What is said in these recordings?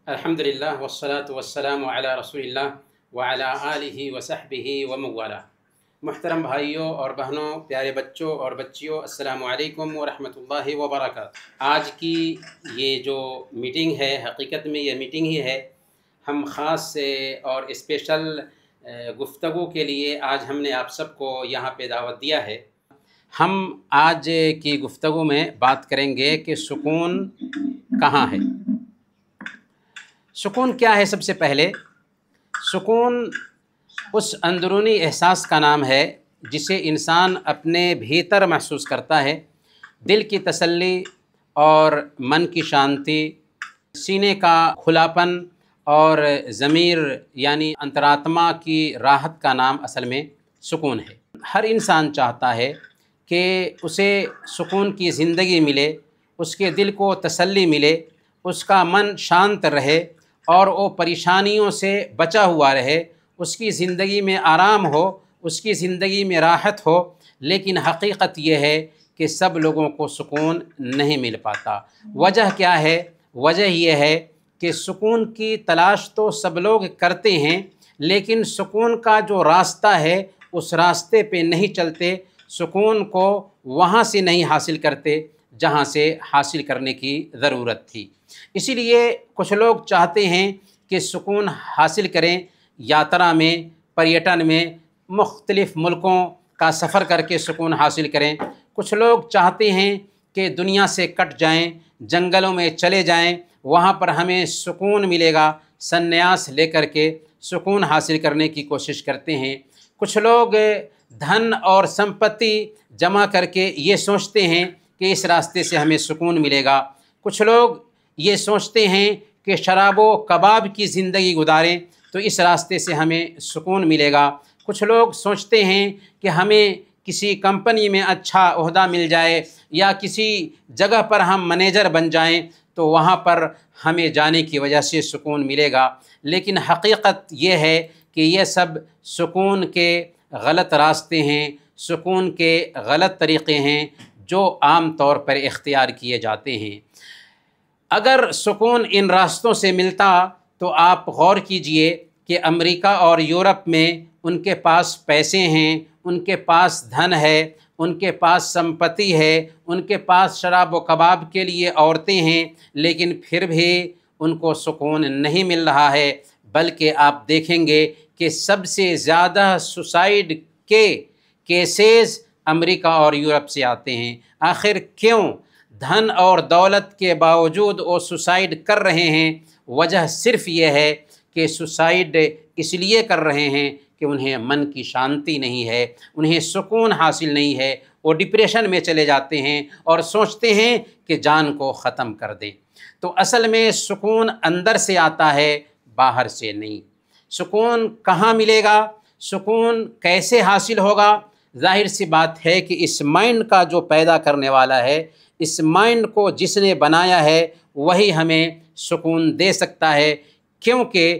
الحمدللہ والصلاة والسلام علی رسول اللہ وعلی آلہ وصحبہ وموالا۔ محترم بھائیوں اور بہنوں، پیارے بچوں اور بچیوں، السلام علیکم ورحمۃ اللہ وبرکاتہ۔ آج کی یہ جو میٹنگ ہے، حقیقت میں یہ میٹنگ ہی ہے۔ ہم خاص اور اسپیشل گفتگو کے لیے آج ہم نے آپ سب کو یہاں پہ دعوت دیا ہے۔ ہم آج کی گفتگو میں بات کریں گے کہ سکون کہاں ہے۔ سکون کیا ہے؟ سب سے پہلے سکون اس اندرونی احساس کا نام ہے جسے انسان اپنے بھیتر محسوس کرتا ہے۔ دل کی تسلی اور من کی شانتی، سینے کا کھلاپن اور ضمیر یعنی انترآتما کی راحت کا نام اصل میں سکون ہے۔ ہر انسان چاہتا ہے کہ اسے سکون کی زندگی ملے، اس کے دل کو تسلی ملے، اس کا من شانت رہے اور وہ پریشانیوں سے بچا ہوا رہے، اس کی زندگی میں آرام ہو، اس کی زندگی میں راحت ہو۔ لیکن حقیقت یہ ہے کہ سب لوگوں کو سکون نہیں مل پاتا۔ وجہ کیا ہے؟ وجہ یہ ہے کہ سکون کی تلاش تو سب لوگ کرتے ہیں، لیکن سکون کا جو راستہ ہے اس راستے پہ نہیں چلتے، سکون کو وہاں سے نہیں حاصل کرتے جہاں سے حاصل کرنے کی ضرورت تھی۔ اسی لیے کچھ لوگ چاہتے ہیں کہ سکون حاصل کریں، یاترا میں، پریٹن میں، مختلف ملکوں کا سفر کر کے سکون حاصل کریں۔ کچھ لوگ چاہتے ہیں کہ دنیا سے کٹ جائیں، جنگلوں میں چلے جائیں، وہاں پر ہمیں سکون ملے گا، سنیاس لے کر کے سکون حاصل کرنے کی کوشش کرتے ہیں۔ کچھ لوگ دھن اور سمپتی جمع کر کے یہ سوچتے ہیں کہ اس راستے سے ہمیں سکون ملے گا۔ کچھ لوگ یہ سوچتے ہیں کہ شراب و کباب کی زندگی گزاریں تو اس راستے سے ہمیں سکون ملے گا۔ کچھ لوگ سوچتے ہیں کہ ہمیں کسی کمپنی میں اچھا عہدہ مل جائے یا کسی جگہ پر ہم منیجر بن جائیں تو وہاں پر ہمیں جانے کی وجہ سے سکون ملے گا۔ لیکن حقیقت یہ ہے کہ یہ سب سکون کے غلط راستے ہیں، سکون کے غلط طریقے ہیں جو عام طور پر اختیار کیے جاتے ہیں۔ اگر سکون ان راستوں سے ملتا تو آپ غور کیجئے کہ امریکہ اور یورپ میں ان کے پاس پیسے ہیں، ان کے پاس دھن ہے، ان کے پاس سمپتی ہے، ان کے پاس شراب و کباب کے لیے عورتیں ہیں، لیکن پھر بھی ان کو سکون نہیں مل رہا ہے۔ بلکہ آپ دیکھیں گے کہ سب سے زیادہ سوسائڈ کے کیسز امریکہ اور یورپ سے آتے ہیں۔ آخر کیوں؟ دھن اور دولت کے باوجود وہ سوسائڈ کر رہے ہیں۔ وجہ صرف یہ ہے کہ سوسائڈ اس لیے کر رہے ہیں کہ انہیں من کی شانتی نہیں ہے، انہیں سکون حاصل نہیں ہے، وہ ڈپریشن میں چلے جاتے ہیں اور سوچتے ہیں کہ جان کو ختم کر دیں۔ تو اصل میں سکون اندر سے آتا ہے، باہر سے نہیں۔ سکون کہاں ملے گا؟ سکون کیسے حاصل ہوگا؟ ظاہر سی بات ہے کہ اس مائنڈ کا جو پیدا کرنے والا ہے، اس مائنڈ کو جس نے بنایا ہے وہی ہمیں سکون دے سکتا ہے، کیونکہ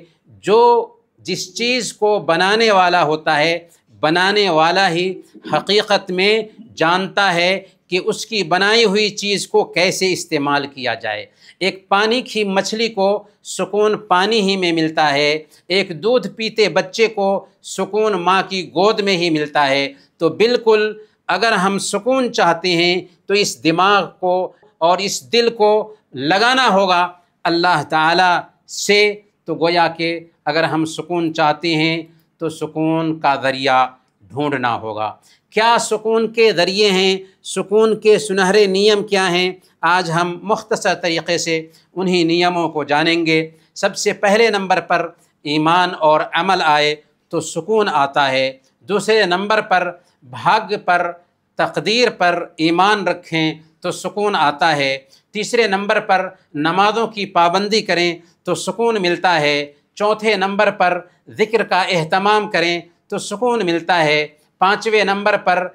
جس چیز کو بنانے والا ہوتا ہے، بنانے والا ہی حقیقت میں جانتا ہے کہ اس کی بنائی ہوئی چیز کو کیسے استعمال کیا جائے۔ ایک پانی کی مچھلی کو سکون پانی ہی میں ملتا ہے، ایک دودھ پیتے بچے کو سکون ماں کی گود میں ہی ملتا ہے۔ تو بالکل اگر ہم سکون چاہتے ہیں تو اس دماغ کو اور اس دل کو لگانا ہوگا اللہ تعالیٰ سے۔ تو گویا کہ اگر ہم سکون چاہتے ہیں تو سکون کا ذریعہ ڈھونڈنا ہوگا۔ کیا سکون کے ذریعے ہیں؟ سکون کے سنہرے نیم کیا ہیں؟ آج ہم مختصر طریقے سے انہی نیموں کو جانیں گے۔ سب سے پہلے نمبر پر ایمان اور عمل آئے تو سکون آتا ہے۔ دوسرے نمبر پر بھاگ پر، تقدیر پر ایمان رکھیں تو سکون آتا ہے۔ تیسرے نمبر پر نمازوں کی پابندی کریں تو سکون ملتا ہے۔ چوتھے نمبر پر ذکر کا اہتمام کریں تو سکون ملتا ہے۔ پانچویں نمبر پر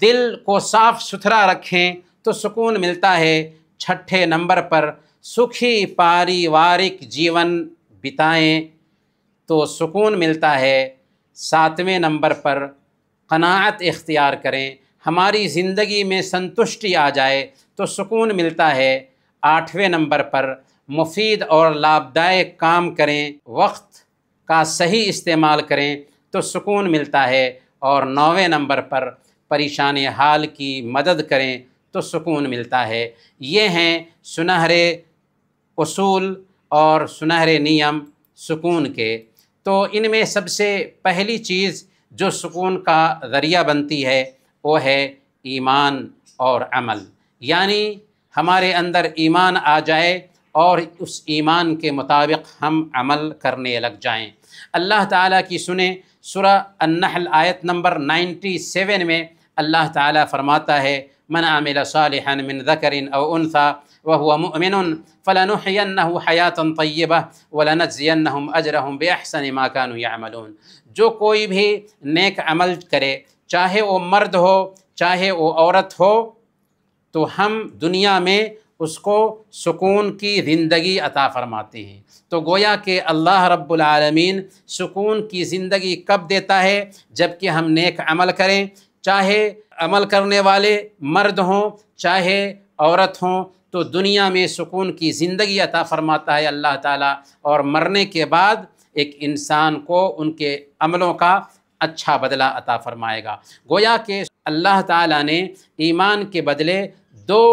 دل کو صاف ستھرا رکھیں تو سکون ملتا ہے۔ چھٹے نمبر پر سکھی پاریوارک جیون بتائیں تو سکون ملتا ہے۔ ساتویں نمبر پر قناعت اختیار کریں، ہماری زندگی میں سنتشٹی آ جائے تو سکون ملتا ہے۔ آٹھویں نمبر پر مفید اور لابھدائک کام کریں، وقت کا صحیح استعمال کریں تو سکون ملتا ہے، اور 9ویں نمبر پر پریشان حال کی مدد کریں تو سکون ملتا ہے۔ یہ ہیں سنہرے اصول اور سنہرے نیم سکون کے۔ تو ان میں سب سے پہلی چیز جو سکون کا ذریعہ بنتی ہے وہ ہے ایمان اور عمل، یعنی ہمارے اندر ایمان آ جائے اور اس ایمان کے مطابق ہم عمل کرنے لگ جائیں۔ اللہ تعالیٰ کی سنیں، سورہ النحل آیت نمبر 97 میں اللہ تعالیٰ فرماتا ہے من عمل صالحا من ذکر او انثى وهو مؤمن فلنحینہ حیاتا طیبہ ولنجزینہم اجرہم باحسن ما كانوا يعملون۔ جو کوئی بھی نیک عمل کرے، چاہے وہ مرد ہو چاہے وہ عورت ہو، تو ہم دنیا میں اس کو سکون کی زندگی عطا فرماتے ہیں۔ تو گویا کہ اللہ رب العالمین سکون کی زندگی کب دیتا ہے؟ جب کہ ہم نیک عمل کریں، چاہے عمل کرنے والے مرد ہوں چاہے عورت ہوں، تو دنیا میں سکون کی زندگی عطا فرماتا ہے اللہ تعالیٰ، اور مرنے کے بعد ایک انسان کو ان کے عملوں کا اچھا بدلہ عطا فرمائے گا۔ گویا کہ اللہ تعالیٰ نے ایمان کے بدلے 2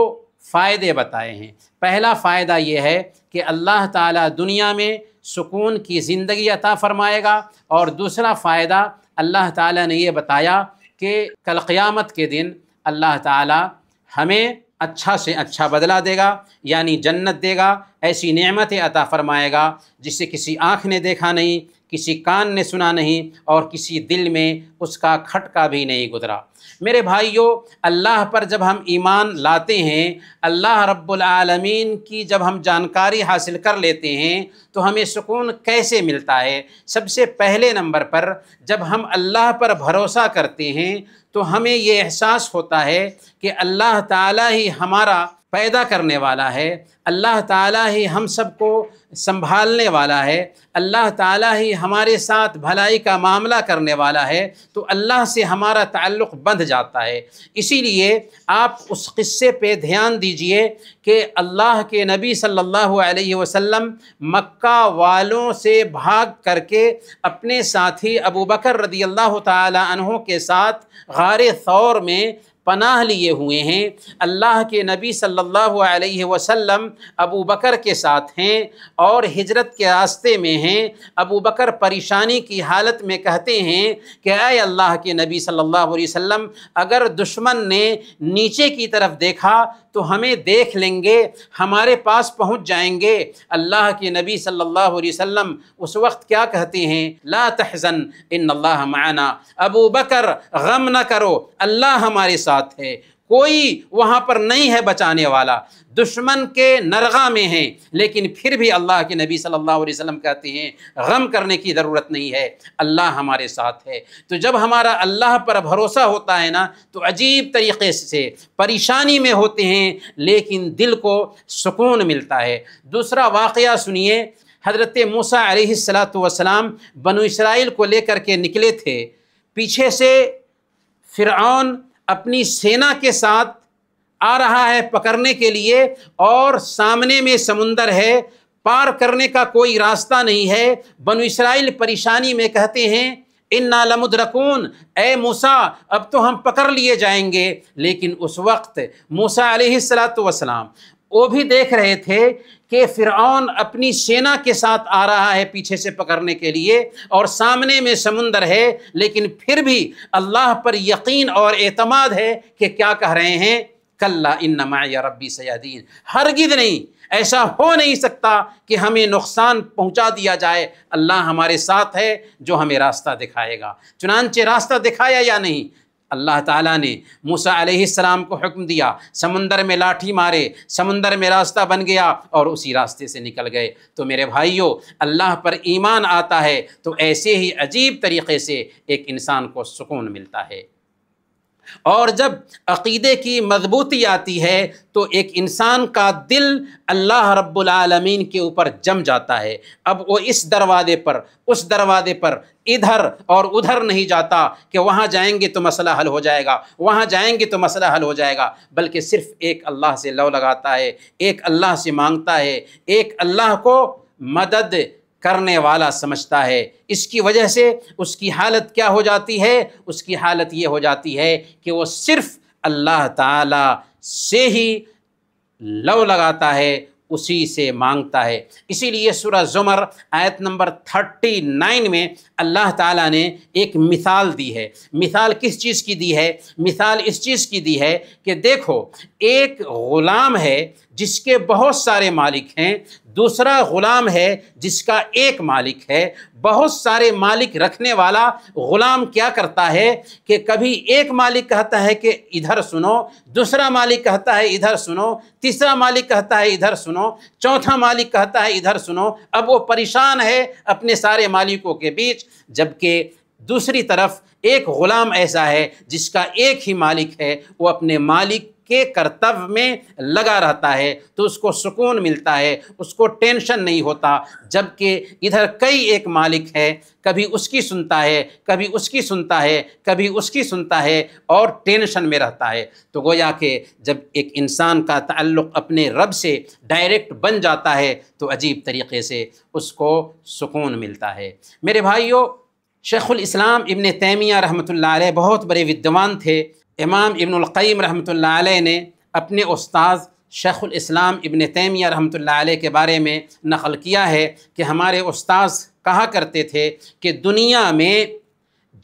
فائدے بتائے ہیں۔ پہلا فائدہ یہ ہے کہ اللہ تعالیٰ دنیا میں سکون کی زندگی عطا فرمائے گا، اور دوسرا فائدہ اللہ تعالیٰ نے یہ بتایا کہ کل قیامت کے دن اللہ تعالیٰ ہمیں اچھا سے اچھا بدلہ دے گا، یعنی جنت دے گا، ایسی نعمتیں عطا فرمائے گا جسے کسی آنکھ نے دیکھا نہیں، کسی کان نے سنا نہیں، اور کسی دل میں اس کا کھٹکا بھی نہیں گزرا۔ میرے بھائیو، اللہ پر جب ہم ایمان لاتے ہیں، اللہ رب العالمین کی جب ہم جانکاری حاصل کر لیتے ہیں تو ہمیں سکون کیسے ملتا ہے؟ سب سے پہلے نمبر پر جب ہم اللہ پر بھروسہ کرتے ہیں تو ہمیں یہ احساس ہوتا ہے کہ اللہ تعالیٰ ہی ہمارا پیدا کرنے والا ہے، اللہ تعالیٰ ہی ہم سب کو سنبھالنے والا ہے، اللہ تعالیٰ ہی ہمارے ساتھ بھلائی کا معاملہ کرنے والا ہے، تو اللہ سے ہمارا تعلق بندھ جاتا ہے۔ اسی لیے آپ اس قصے پہ دھیان دیجئے کہ اللہ کے نبی صلی اللہ علیہ وسلم مکہ والوں سے بھاگ کر کے اپنے ساتھی ابو بکر رضی اللہ تعالی عنہ کے ساتھ غار ثور میں پناہ لیے ہوئے ہیں۔ اللہ کے نبی صلی اللہ علیہ وسلم ابو بکر کے ساتھ ہیں اور ہجرت کے راستے میں ہیں۔ ابو بکر پریشانی کی حالت میں کہتے ہیں کہ اے اللہ کے نبی صلی اللہ علیہ وسلم، اگر دشمن نے نیچے کی طرف دیکھا تو ہمیں دیکھ لیں گے، ہمارے پاس پہنچ جائیں گے۔ اللہ کے نبی صلی اللہ علیہ وسلم اس وقت کیا کہتے ہیں؟ لا تحزن ان اللہ معنا، ابو بکر غم نہ کرو، اللہ ہمارے ساتھ ہے، کوئی وہاں پر نہیں ہے بچانے والا، دشمن کے نرغہ میں ہیں، لیکن پھر بھی اللہ کے نبی صلی اللہ علیہ وسلم کہتے ہیں غم کرنے کی ضرورت نہیں ہے، اللہ ہمارے ساتھ ہے۔ تو جب ہمارا اللہ پر بھروسہ ہوتا ہے نا تو عجیب طریقے سے پریشانی میں ہوتے ہیں لیکن دل کو سکون ملتا ہے۔ دوسرا واقعہ سنیے، حضرت موسیٰ علیہ السلام بنو اسرائیل کو لے کر کے نکلے تھے، پیچھے سے فرعون اپنی سینا کے ساتھ آ رہا ہے پکڑنے کے لیے، اور سامنے میں سمندر ہے، پار کرنے کا کوئی راستہ نہیں ہے۔ بنو اسرائیل پریشانی میں کہتے ہیں انا لمدرکون، اے موسیٰ اب تو ہم پکڑ لیے جائیں گے۔ لیکن اس وقت موسیٰ علیہ السلام وہ بھی دیکھ رہے تھے کہ فرعون اپنی سینا کے ساتھ آ رہا ہے پیچھے سے پکڑنے کے لیے، اور سامنے میں سمندر ہے، لیکن پھر بھی اللہ پر یقین اور اعتماد ہے کہ کیا کہہ رہے ہیں؟ کلا ان معی ربی سیہدین، ہرگز نہیں، ایسا ہو نہیں سکتا کہ ہمیں نقصان پہنچا دیا جائے، اللہ ہمارے ساتھ ہے جو ہمیں راستہ دکھائے گا۔ چنانچہ راستہ دکھایا یا نہیں؟ اللہ تعالیٰ نے موسیٰ علیہ السلام کو حکم دیا، سمندر میں لاٹھی مارے، سمندر میں راستہ بن گیا اور اسی راستے سے نکل گئے۔ تو میرے بھائیوں، اللہ پر ایمان آتا ہے تو ایسے ہی عجیب طریقے سے ایک انسان کو سکون ملتا ہے۔ اور جب عقیدے کی مضبوطی آتی ہے تو ایک انسان کا دل اللہ رب العالمین کے اوپر جم جاتا ہے۔ اب وہ اس دروازے پر اس دروازے پر ادھر اور ادھر نہیں جاتا کہ وہاں جائیں گے تو مسئلہ حل ہو جائے گا، وہاں جائیں گے تو مسئلہ حل ہو جائے گا، بلکہ صرف ایک اللہ سے لو لگاتا ہے، ایک اللہ سے مانگتا ہے، ایک اللہ کو مدد کرنے والا سمجھتا ہے۔ اس کی وجہ سے اس کی حالت کیا ہو جاتی ہے؟ اس کی حالت یہ ہو جاتی ہے کہ وہ صرف اللہ تعالی سے ہی لو لگاتا ہے، اسی سے مانگتا ہے۔ اسی لیے سورہ زمر آیت نمبر 39 میں اللہ تعالیٰ نے ایک مثال دی ہے۔ مثال کس چیز کی دی ہے؟ مثال اس چیز کی دی ہے کہ دیکھو، ایک غلام ہے جس کے بہت سارے مالک ہیں، دوسرا غلام ہے جس کا ایک مالک ہے۔ بہت سارے مالک رکھنے والا غلام کیا کرتا ہے کہ کبھی ایک مالک کہتا ہے کہ ادھر سنو، دوسرا مالک کہتا ہے ادھر سنو، تیسرا مالک کہتا ہے ادھر سنو، چوتھا مالک کہتا ہے ادھر سنو۔ اب وہ پریشان ہے اپنے سارے مالکوں کے بیچ، جبکہ دوسری طرف ایک غلام ایسا ہے جس کا ایک ہی مالک ہے، وہ اپنے مالک کے کرتویہ میں لگا رہتا ہے تو اس کو سکون ملتا ہے، اس کو ٹینشن نہیں ہوتا۔ جبکہ ادھر کئی ایک مالک ہے، کبھی اس کی سنتا ہے، کبھی اس کی سنتا ہے، کبھی اس کی سنتا ہے اور ٹینشن میں رہتا ہے۔ تو گویا کہ جب ایک انسان کا تعلق اپنے رب سے ڈائریکٹ بن جاتا ہے تو عجیب طریقے سے اس کو سکون ملتا ہے۔ میرے بھائیو، شیخ الاسلام ابن تیمیہ رحمۃ اللہ علیہ بہت بڑے ودوان تھے۔ امام ابن القیم رحمۃ اللہ علیہ نے اپنے استاذ شیخ الاسلام ابن تیمیہ رحمۃ اللہ علیہ کے بارے میں نقل کیا ہے کہ ہمارے استاذ کہا کرتے تھے کہ دنیا میں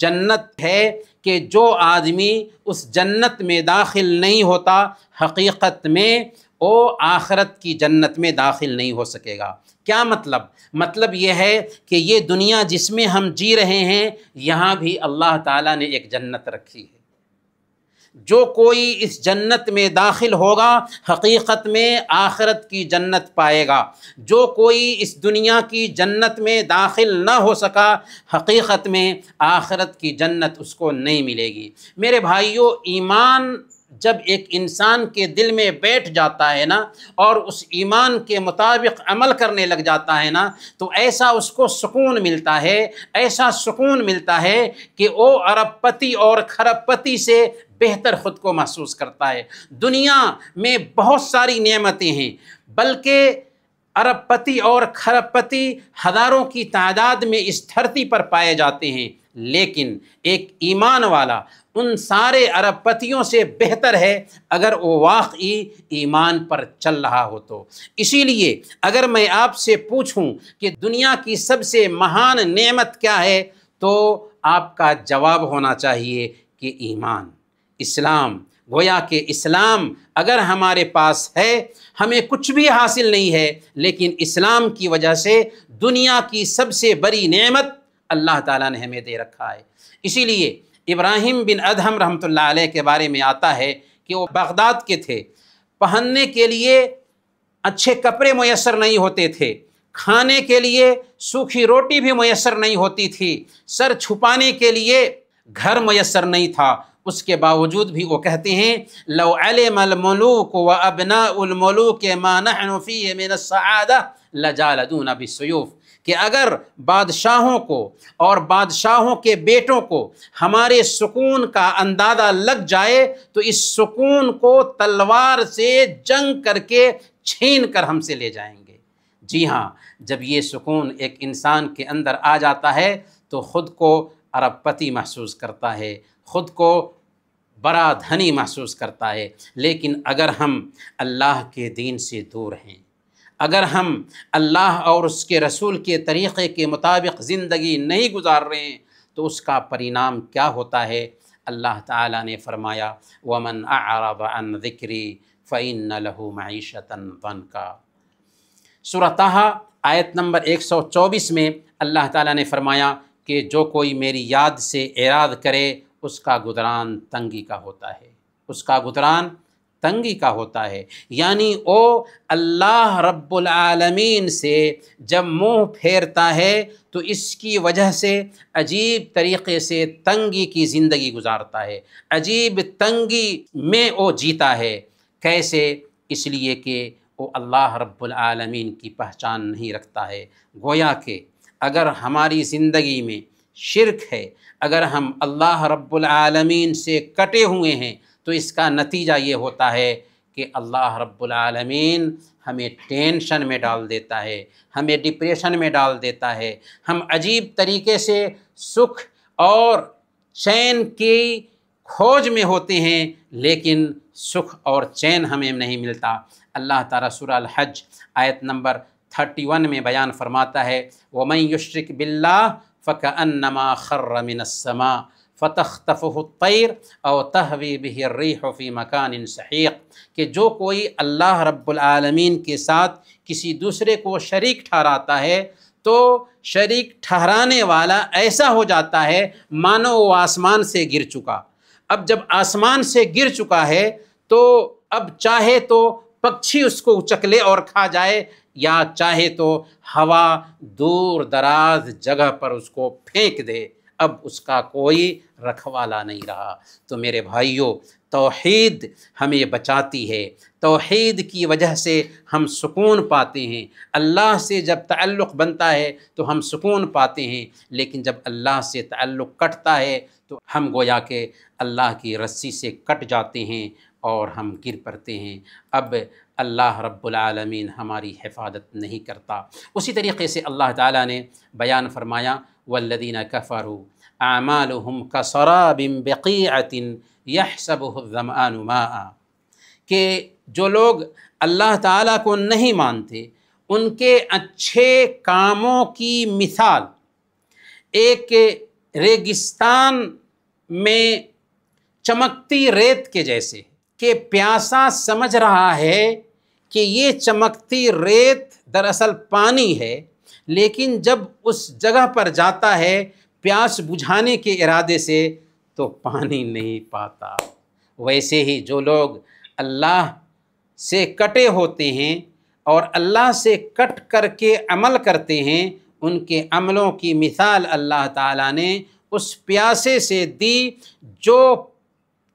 جنت ہے کہ جو آدمی اس جنت میں داخل نہیں ہوتا، حقیقت میں وہ آخرت کی جنت میں داخل نہیں ہو سکے گا۔ کیا مطلب؟ مطلب یہ ہے کہ یہ دنیا جس میں ہم جی رہے ہیں، یہاں بھی اللہ تعالیٰ نے ایک جنت رکھی ہے۔ جو کوئی اس جنت میں داخل ہوگا، حقیقت میں آخرت کی جنت پائے گا۔ جو کوئی اس دنیا کی جنت میں داخل نہ ہو سکا، حقیقت میں آخرت کی جنت اس کو نہیں ملے گی۔ میرے بھائیو، ایمان جب ایک انسان کے دل میں بیٹھ جاتا ہے نا اور اس ایمان کے مطابق عمل کرنے لگ جاتا ہے نا، تو ایسا اس کو سکون ملتا ہے، ایسا سکون ملتا ہے کہ وہ ارب پتی اور کھرب پتی سے بہتر خود کو محسوس کرتا ہے۔ دنیا میں بہت ساری نعمتیں ہیں، بلکہ ارب پتی اور کھرب پتی ہزاروں کی تعداد میں اس دھرتی پر پائے جاتے ہیں، لیکن ایک ایمان والا ان سارے ارب پتیوں سے بہتر ہے اگر وہ واقعی ایمان پر چل رہا ہو تو۔ اسی لیے اگر میں آپ سے پوچھوں کہ دنیا کی سب سے مہان نعمت کیا ہے، تو آپ کا جواب ہونا چاہیے کہ ایمان، اسلام۔ گویا کہ اسلام اگر ہمارے پاس ہے، ہمیں کچھ بھی حاصل نہیں ہے، لیکن اسلام کی وجہ سے دنیا کی سب سے بڑی نعمت اللہ تعالیٰ نے ہمیں دے رکھا ہے۔ اسی لیے ابراہیم بن ادہم رحمۃ اللہ علیہ کے بارے میں آتا ہے کہ وہ بغداد کے تھے، پہننے کے لیے اچھے کپڑے میسر نہیں ہوتے تھے، کھانے کے لیے سوکھی روٹی بھی میسر نہیں ہوتی تھی، سر چھپانے کے لیے گھر میسر نہیں تھا۔ اس کے باوجود بھی وہ کہتے ہیں لو علم الملوک وابناء الملوک ما نحن فیہ من السعادہ لجالدون بالسیوف، کہ اگر بادشاہوں کو اور بادشاہوں کے بیٹوں کو ہمارے سکون کا اندازہ لگ جائے تو اس سکون کو تلوار سے جنگ کر کے چھین کر ہم سے لے جائیں گے۔ جی ہاں، جب یہ سکون ایک انسان کے اندر آ جاتا ہے تو خود کو ارب پتی محسوس کرتا ہے، خود کو بڑا دھنی محسوس کرتا ہے۔ لیکن اگر ہم اللہ کے دین سے دور ہیں، اگر ہم اللہ اور اس کے رسول کے طریقے کے مطابق زندگی نہیں گزار رہے ہیں تو اس کا پرینام کیا ہوتا ہے؟ اللہ تعالیٰ نے فرمایا وَمَنْ أَعْرَضَ عَنْ ذِكْرِي فَإِنَّ لَهُ مَعِيشَةً ضَنْكًا۔ سورہ طٰہٰ آیت نمبر 124 میں اللہ تعالیٰ نے فرمایا کہ جو کوئی میری یاد سے اعراض کرے اس کا گزران تنگی کا ہوتا ہے، اس کا گزران تنگی کا ہوتا ہے، یعنی وہ اللہ رب العالمین سے جب منہ پھیرتا ہے تو اس کی وجہ سے عجیب طریقے سے تنگی کی زندگی گزارتا ہے، عجیب تنگی میں وہ جیتا ہے۔ کیسے؟ اس لیے کہ وہ اللہ رب العالمین کی پہچان نہیں رکھتا ہے۔ گویا کہ اگر ہماری زندگی میں شرک ہے، اگر ہم اللہ رب العالمین سے کٹے ہوئے ہیں، تو اس کا نتیجہ یہ ہوتا ہے کہ اللہ رب العالمین ہمیں ٹینشن میں ڈال دیتا ہے، ہمیں ڈپریشن میں ڈال دیتا ہے، ہم عجیب طریقے سے سکھ اور چین کی کھوج میں ہوتے ہیں، لیکن سکھ اور چین ہمیں نہیں ملتا۔ اللہ تعالیٰ سورہ الحج آیت نمبر 31 میں بیان فرماتا ہے وَمَن يُشْرِكْ بِاللَّهِ فَكَأَنَّمَا خَرَّ مِنَ السَّمَاءِ فَتَخْطَفُهُ الطَّيْرُ أَوْ تَهْوِي بِهِ الرِّيحُ فِي مَكَانٍ سَحِيقٍ، کہ جو کوئی اللہ رب العالمین کے ساتھ کسی دوسرے کو شریک ٹھہراتا ہے تو شریک ٹھہرانے والا ایسا ہو جاتا ہے مانو وہ آسمان سے گر چکا۔ اب جب آسمان سے گر چکا ہے تو اب چاہے تو پکشی اس کو اچک لے اور کھا جائے، یا چاہے تو ہوا دور دراز جگہ پر اس کو پھینک دے، اب اس کا کوئی رکھوالا نہیں رہا۔ تو میرے بھائیوں، توحید ہمیں بچاتی ہے، توحید کی وجہ سے ہم سکون پاتے ہیں۔ اللہ سے جب تعلق بنتا ہے تو ہم سکون پاتے ہیں، لیکن جب اللہ سے تعلق کٹتا ہے تو ہم گویا کہ اللہ کی رسی سے کٹ جاتے ہیں اور ہم گر پڑتے ہیں۔ اب اللہ رب العالمین ہماری حفاظت نہیں کرتا۔ اسی طریقے سے اللہ تعالیٰ نے بیان فرمایا والذین کفروا اعمالهم کسراب بقیعۃ یحسبہ الظمآن ماء، کہ جو لوگ اللہ تعالیٰ کو نہیں مانتے ان کے اچھے کاموں کی مثال ایک ریگستان میں چمکتی ریت کے جیسے، کہ پیاسا سمجھ رہا ہے کہ یہ چمکتی ریت دراصل پانی ہے، لیکن جب اس جگہ پر جاتا ہے پیاس بجھانے کے ارادے سے تو پانی نہیں پاتا۔ ویسے ہی جو لوگ اللہ سے کٹے ہوتے ہیں اور اللہ سے کٹ کر کے عمل کرتے ہیں، ان کے عملوں کی مثال اللہ تعالیٰ نے اس پیاسے سے دی جو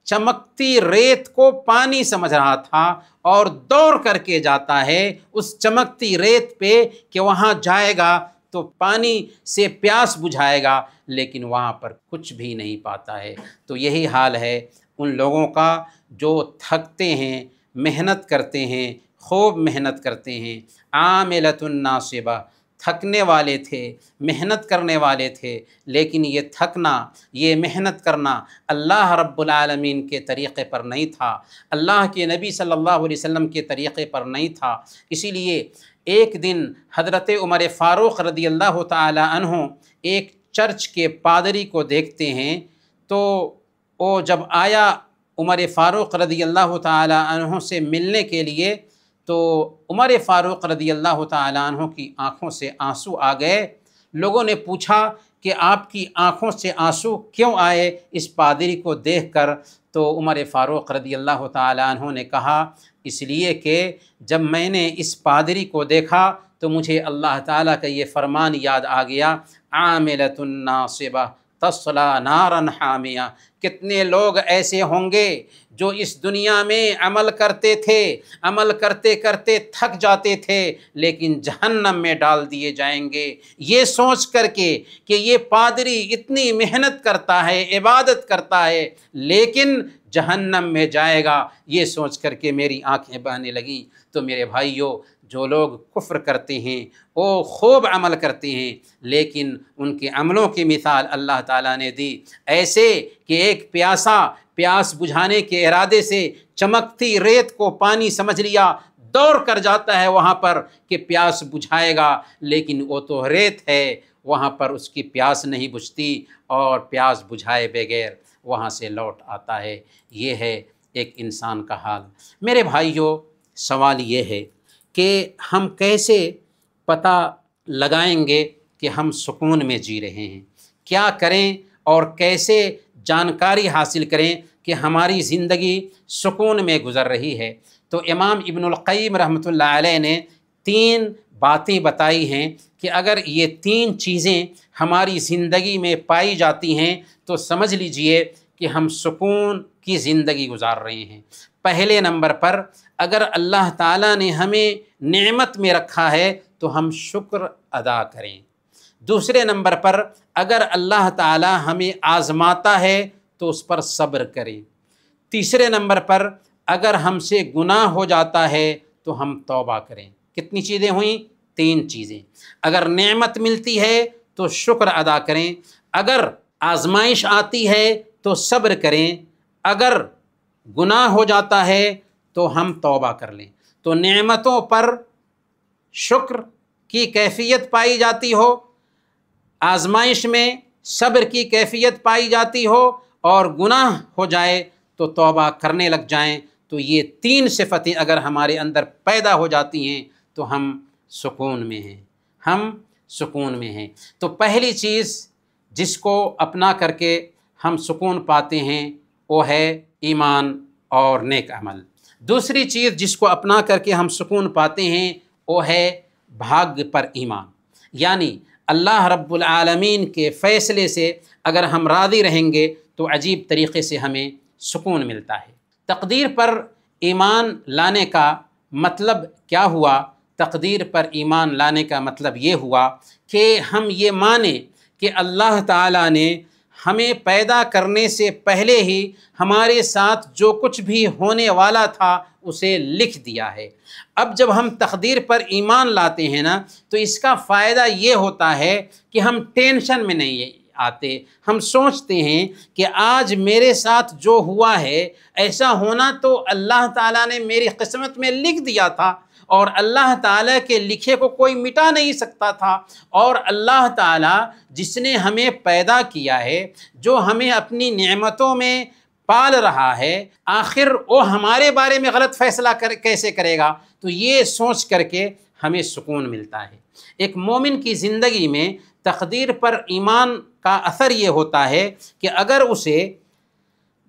چمکتی ریت کو پانی سمجھ رہا تھا اور دوڑ کر کے جاتا ہے اس چمکتی ریت پہ کہ وہاں جائے گا تو پانی سے پیاس بجھائے گا، لیکن وہاں پر کچھ بھی نہیں پاتا ہے۔ تو یہی حال ہے ان لوگوں کا جو تھکتے ہیں، محنت کرتے ہیں، خوب محنت کرتے ہیں، عاملۃ ناصبہ، تھکنے والے تھے، محنت کرنے والے تھے، لیکن یہ تھکنا، یہ محنت کرنا اللہ رب العالمین کے طریقے پر نہیں تھا، اللہ کے نبی صلی اللہ علیہ وسلم کے طریقے پر نہیں تھا۔ اسی لیے ایک دن حضرت عمر فاروق رضی اللہ تعالی عنہ ایک چرچ کے پادری کو دیکھتے ہیں، تو وہ جب آیا عمر فاروق رضی اللہ تعالی عنہ سے ملنے کے لیے تو عمر فاروق رضی اللہ تعالی عنہ کی آنکھوں سے آنسو آ گئے۔ لوگوں نے پوچھا کہ آپ کی آنکھوں سے آنسو کیوں آئے اس پادری کو دیکھ کر؟ تو عمر فاروق رضی اللہ تعالی عنہ نے کہا اس لیے کہ جب میں نے اس پادری کو دیکھا تو مجھے اللہ تعالیٰ کا یہ فرمان یاد آ گیا عاملۃ ناصبہ تصلی نارا حامیہ۔ کتنے لوگ ایسے ہوں گے جو اس دنیا میں عمل کرتے تھے، عمل کرتے کرتے تھک جاتے تھے، لیکن جہنم میں ڈال دیے جائیں گے، یہ سوچ کر کے کہ یہ پادری اتنی محنت کرتا ہے، عبادت کرتا ہے، لیکن جہنم میں جائے گا، یہ سوچ کر کے میری آنکھیں بہنے لگیں۔ تو میرے بھائیوں، جو لوگ کفر کرتے ہیں وہ خوب عمل کرتے ہیں، لیکن ان کے عملوں کی مثال اللہ تعالیٰ نے دی، ایسے کہ ایک پیاس بجھانے کے ارادے سے چمکتی ریت کو پانی سمجھ لیا، دوڑ کر جاتا ہے وہاں پر کہ پیاس بجھائے گا، لیکن وہ تو ریت ہے، وہاں پر اس کی پیاس نہیں بجھتی اور پیاس بجھائے بغیر وہاں سے لوٹ آتا ہے۔ یہ ہے ایک انسان کا حال۔ میرے بھائیوں، سوال یہ ہے کہ ہم کیسے پتہ لگائیں گے کہ ہم سکون میں جی رہے ہیں؟ کیا کریں اور کیسے جانکاری حاصل کریں کہ ہماری زندگی سکون میں گزر رہی ہے۔ تو امام ابن القیم رحمۃ اللہ علیہ نے 3 باتیں بتائی ہیں کہ اگر یہ 3 چیزیں ہماری زندگی میں پائی جاتی ہیں تو سمجھ لیجئے کہ ہم سکون کی زندگی گزار رہے ہیں۔ پہلے نمبر پر اگر اللہ تعالیٰ نے ہمیں نعمت میں رکھا ہے تو ہم شکر ادا کریں۔ دوسرے نمبر پر اگر اللہ تعالیٰ ہمیں آزماتا ہے تو اس پر صبر کریں۔ تیسرے نمبر پر اگر ہم سے گناہ ہو جاتا ہے تو ہم توبہ کریں۔ کتنی چیزیں ہوئیں؟ 3 چیزیں۔ اگر نعمت ملتی ہے تو شکر ادا کریں، اگر آزمائش آتی ہے تو صبر کریں، اگر گناہ ہو جاتا ہے تو ہم توبہ کر لیں۔ تو نعمتوں پر شکر کی کیفیت پائی جاتی ہو، آزمائش میں صبر کی کیفیت پائی جاتی ہو، اور گناہ ہو جائے تو توبہ کرنے لگ جائیں، تو یہ 3 صفتیں اگر ہمارے اندر پیدا ہو جاتی ہیں تو ہم سکون میں ہیں، ہم سکون میں ہیں۔ تو پہلی چیز جس کو اپنا کر کے ہم سکون پاتے ہیں وہ ہے ایمان اور نیک عمل۔ دوسری چیز جس کو اپنا کر کے ہم سکون پاتے ہیں وہ ہے بھاگیہ پر ایمان، یعنی اللہ رب العالمین کے فیصلے سے اگر ہم راضی رہیں گے تو عجیب طریقے سے ہمیں سکون ملتا ہے۔ تقدیر پر ایمان لانے کا مطلب کیا ہوا؟ تقدیر پر ایمان لانے کا مطلب یہ ہوا کہ ہم یہ مانیں کہ اللہ تعالیٰ نے ہمیں پیدا کرنے سے پہلے ہی ہمارے ساتھ جو کچھ بھی ہونے والا تھا اسے لکھ دیا ہے۔ اب جب ہم تقدیر پر ایمان لاتے ہیں نا تو اس کا فائدہ یہ ہوتا ہے کہ ہم ٹینشن میں نہیں آتے، ہم سوچتے ہیں کہ آج میرے ساتھ جو ہوا ہے ایسا ہونا تو اللہ تعالیٰ نے میری قسمت میں لکھ دیا تھا، اور اللہ تعالیٰ کے لکھے کو کوئی مٹا نہیں سکتا تھا، اور اللہ تعالیٰ جس نے ہمیں پیدا کیا ہے، جو ہمیں اپنی نعمتوں میں پال رہا ہے، آخر وہ ہمارے بارے میں غلط فیصلہ کیسے کرے گا؟ تو یہ سوچ کر کے ہمیں سکون ملتا ہے۔ ایک مومن کی زندگی میں تقدیر پر ایمان کا اثر یہ ہوتا ہے کہ اگر اسے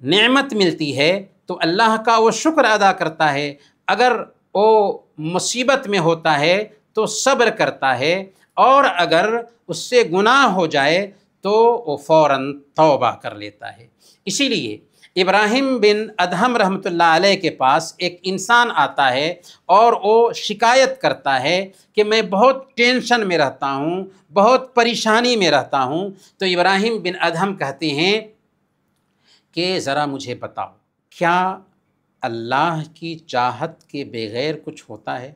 نعمت ملتی ہے تو اللہ کا وہ شکر ادا کرتا ہے، اگر وہ مصیبت میں ہوتا ہے تو صبر کرتا ہے، اور اگر اس سے گناہ ہو جائے تو وہ فوراً توبہ کر لیتا ہے۔ اسی لیے ابراہیم بن ادہم رحمۃ اللہ علیہ کے پاس ایک انسان آتا ہے اور وہ شکایت کرتا ہے کہ میں بہت ٹینشن میں رہتا ہوں، بہت پریشانی میں رہتا ہوں۔ تو ابراہیم بن ادہم کہتے ہیں کہ ذرا مجھے بتاؤ، کیا اللہ کی چاہت کے بغیر کچھ ہوتا ہے؟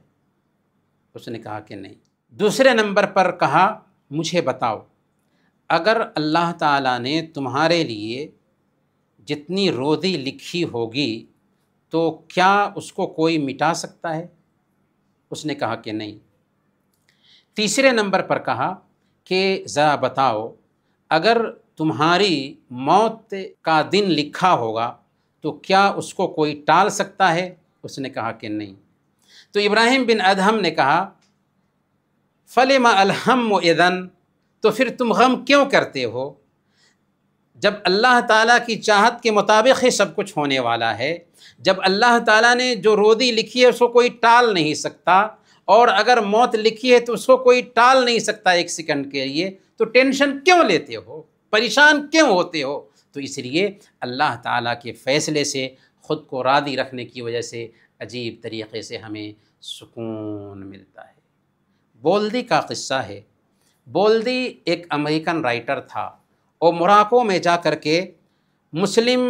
اس نے کہا کہ نہیں۔ دوسرے نمبر پر کہا مجھے بتاؤ، اگر اللہ تعالیٰ نے تمہارے لیے جتنی روزی لکھی ہوگی تو کیا اس کو کوئی مٹا سکتا ہے؟ اس نے کہا کہ نہیں۔ تیسرے نمبر پر کہا کہ ذرا بتاؤ، اگر تمہاری موت کا دن لکھا ہوگا تو کیا اس کو کوئی ٹال سکتا ہے؟ اس نے کہا کہ نہیں۔ تو ابراہیم بن ادہم نے کہا فَلِمَ الْهَمُّ إِذًا، تو پھر تم غم کیوں کرتے ہو؟ جب اللہ تعالیٰ کی چاہت کے مطابق ہی سب کچھ ہونے والا ہے، جب اللہ تعالیٰ نے جو روزی لکھی ہے اس کو کوئی ٹال نہیں سکتا، اور اگر موت لکھی ہے تو اس کو کوئی ٹال نہیں سکتا 1 سیکنڈ کے لیے، تو ٹینشن کیوں لیتے ہو؟ پریشان کیوں ہوتے ہو؟ تو اس لیے اللہ تعالیٰ کے فیصلے سے خود کو راضی رکھنے کی وجہ سے عجیب طریقے سے ہمیں سکون ملتا ہے۔ بولدی کا قصہ ہے۔ بولدی ایک امریکن رائٹر تھا، وہ موراکو میں جا کر کے مسلم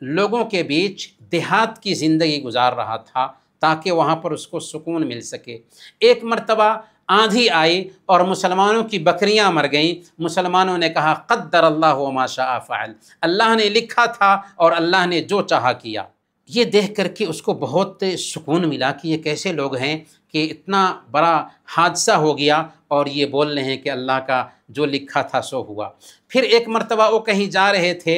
لوگوں کے بیچ دیہات کی زندگی گزار رہا تھا تاکہ وہاں پر اس کو سکون مل سکے۔ ایک مرتبہ آندھی آئی اور مسلمانوں کی بکریاں مر گئیں۔ مسلمانوں نے کہا قدر اللہ وما شاء فعل، اللہ نے لکھا تھا اور اللہ نے جو چاہا کیا۔ یہ دیکھ کر کے اس کو بہت سکون ملا کہ یہ کیسے لوگ ہیں کہ اتنا بڑا حادثہ ہو گیا اور یہ بول رہے ہیں کہ اللہ کا جو لکھا تھا سو ہوا۔ پھر ایک مرتبہ وہ کہیں جا رہے تھے،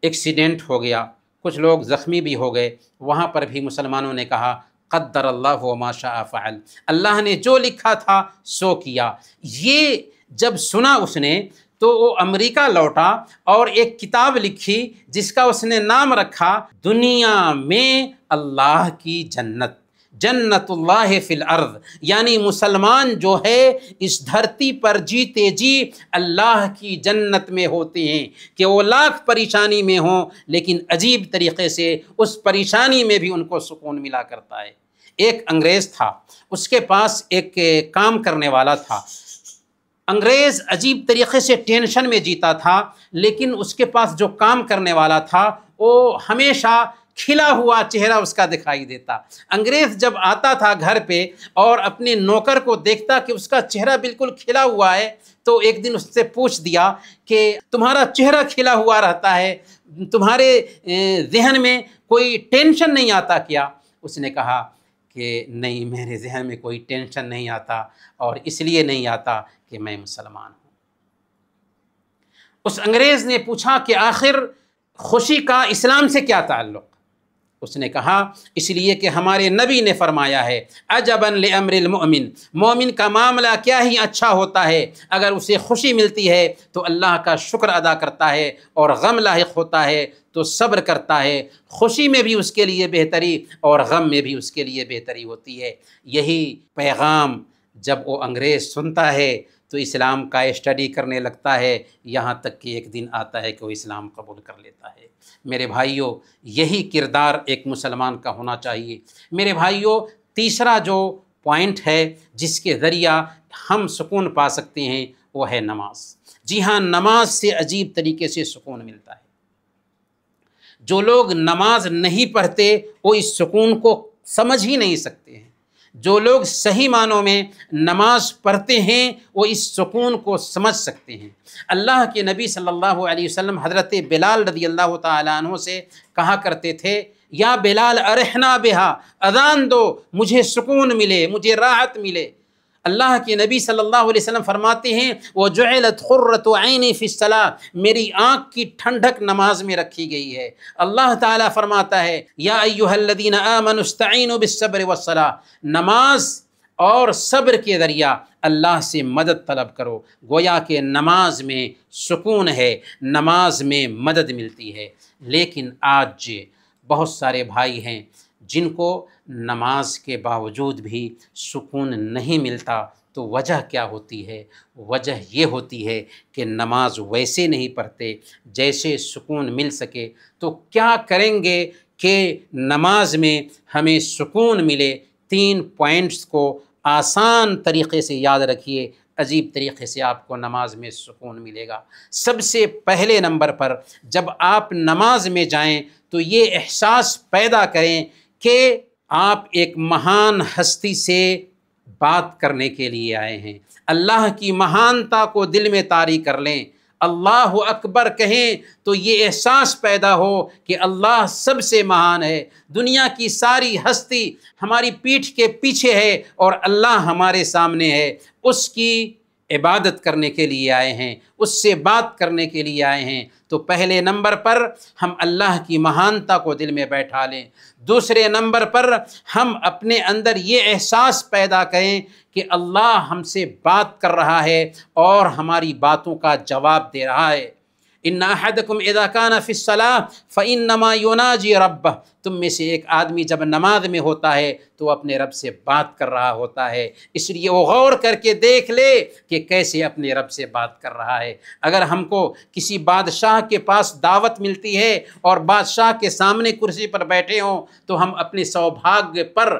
ایکسیڈنٹ ہو گیا، کچھ لوگ زخمی بھی ہو گئے، وہاں پر بھی مسلمانوں نے کہا قدر اللہ وما شاء فعل، اللہ نے جو لکھا تھا سو کیا۔ یہ جب سنا اس نے تو وہ امریکہ لوٹا اور ایک کتاب لکھی جس کا اس نے نام رکھا دنیا میں اللہ کی جنت، جنت اللہ فی الارض، یعنی مسلمان جو ہے اس دھرتی پر جیتے جی اللہ کی جنت میں ہوتے ہیں، کہ وہ لاکھ پریشانی میں ہوں لیکن عجیب طریقے سے اس پریشانی میں بھی ان کو سکون ملا کرتا ہے۔ ایک انگریز تھا، اس کے پاس ایک کام کرنے والا تھا، انگریز عجیب طریقے سے ٹینشن میں جیتا تھا، لیکن اس کے پاس جو کام کرنے والا تھا وہ ہمیشہ کھلا ہوا چہرہ اس کا دکھائی دیتا۔ انگریز جب آتا تھا گھر پہ اور اپنے نوکر کو دیکھتا کہ اس کا چہرہ بالکل کھلا ہوا ہے، تو ایک دن اس سے پوچھ دیا کہ تمہارا چہرہ کھلا ہوا رہتا ہے، تمہارے ذہن میں کوئی ٹینشن نہیں آتا کیا؟ اس نے کہا کہ نہیں، میرے ذہن میں کوئی ٹینشن نہیں آتا، اور اس لیے نہیں آتا کہ میں مسلمان ہوں۔ اس انگریز نے پوچھا کہ آخر خوشی کا اسلام سے کیا تعلق؟ اس نے کہا اس لیے کہ ہمارے نبی نے فرمایا ہے عجبا لامر المؤمن، مومن کا معاملہ کیا ہی اچھا ہوتا ہے، اگر اسے خوشی ملتی ہے تو اللہ کا شکر ادا کرتا ہے، اور غم لاحق ہوتا ہے تو صبر کرتا ہے، خوشی میں بھی اس کے لیے بہتری اور غم میں بھی اس کے لیے بہتری ہوتی ہے۔ یہی پیغام جب وہ انگریز سنتا ہے تو اسلام کا اسٹڈی کرنے لگتا ہے، یہاں تک کہ ایک دن آتا ہے کہ وہ اسلام قبول کر لیتا ہے۔ میرے بھائیوں، یہی کردار ایک مسلمان کا ہونا چاہیے۔ میرے بھائیوں، تیسرا جو پوائنٹ ہے جس کے ذریعہ ہم سکون پا سکتے ہیں وہ ہے نماز۔ جی ہاں، نماز سے عجیب طریقے سے سکون ملتا ہے۔ جو لوگ نماز نہیں پڑھتے وہ اس سکون کو سمجھ ہی نہیں سکتے ہیں۔ جو لوگ صحیح معنوں میں نماز پڑھتے ہیں وہ اس سکون کو سمجھ سکتے ہیں۔ اللہ کے نبی صلی اللہ علیہ وسلم حضرت بلال رضی اللہ تعالیٰ عنہ سے کہا کرتے تھے یا بلال ارحنا بہا، اذان دو مجھے سکون ملے، مجھے راحت ملے۔ اللہ کے نبی صلی اللہ علیہ وسلم فرماتے ہیں وَجُعِلَتْ قُرَّةُ عَيْنِي فِي الصَّلَاةِ، میری آنکھ کی ٹھنڈک نماز میں رکھی گئی ہے۔ اللہ تعالیٰ فرماتا ہے یا ایھا الذین آمنوا استعینوا بالصبر والصلاۃ، نماز اور صبر کے ذریعہ اللہ سے مدد طلب کرو۔ گویا کہ نماز میں سکون ہے، نماز میں مدد ملتی ہے۔ لیکن آج بہت سارے بھائی ہیں جن کو نماز کے باوجود بھی سکون نہیں ملتا، تو وجہ کیا ہوتی ہے؟ وجہ یہ ہوتی ہے کہ نماز ویسے نہیں پڑھتے جیسے سکون مل سکے۔ تو کیا کریں گے کہ نماز میں ہمیں سکون ملے؟ 3 پوائنٹس کو آسان طریقے سے یاد رکھیے، عجیب طریقے سے آپ کو نماز میں سکون ملے گا۔ سب سے پہلے نمبر پر جب آپ نماز میں جائیں تو یہ احساس پیدا کریں کہ آپ ایک مہان ہستی سے بات کرنے کے لیے آئے ہیں۔ اللہ کی مہانتا کو دل میں طاری کر لیں، اللہ اکبر کہیں تو یہ احساس پیدا ہو کہ اللہ سب سے مہان ہے، دنیا کی ساری ہستی ہماری پیٹھ کے پیچھے ہے اور اللہ ہمارے سامنے ہے۔ اس کی عبادت کرنے کے لیے آئے ہیں، اس سے بات کرنے کے لیے آئے ہیں۔ تو پہلے نمبر پر ہم اللہ کی مہانتا کو دل میں بیٹھا لیں۔ دوسرے نمبر پر ہم اپنے اندر یہ احساس پیدا کریں کہ اللہ ہم سے بات کر رہا ہے اور ہماری باتوں کا جواب دے رہا ہے۔ ان احدکم اذا کان فی الصلاۃ فانما یناجی ربہ، تم میں سے ایک آدمی جب نماز میں ہوتا ہے تو اپنے رب سے بات کر رہا ہوتا ہے، اس لیے وہ غور کر کے دیکھ لے کہ کیسے اپنے رب سے بات کر رہا ہے۔ اگر ہم کو کسی بادشاہ کے پاس دعوت ملتی ہے اور بادشاہ کے سامنے کرسی پر بیٹھے ہوں تو ہم اپنے سوبھاگیہ پر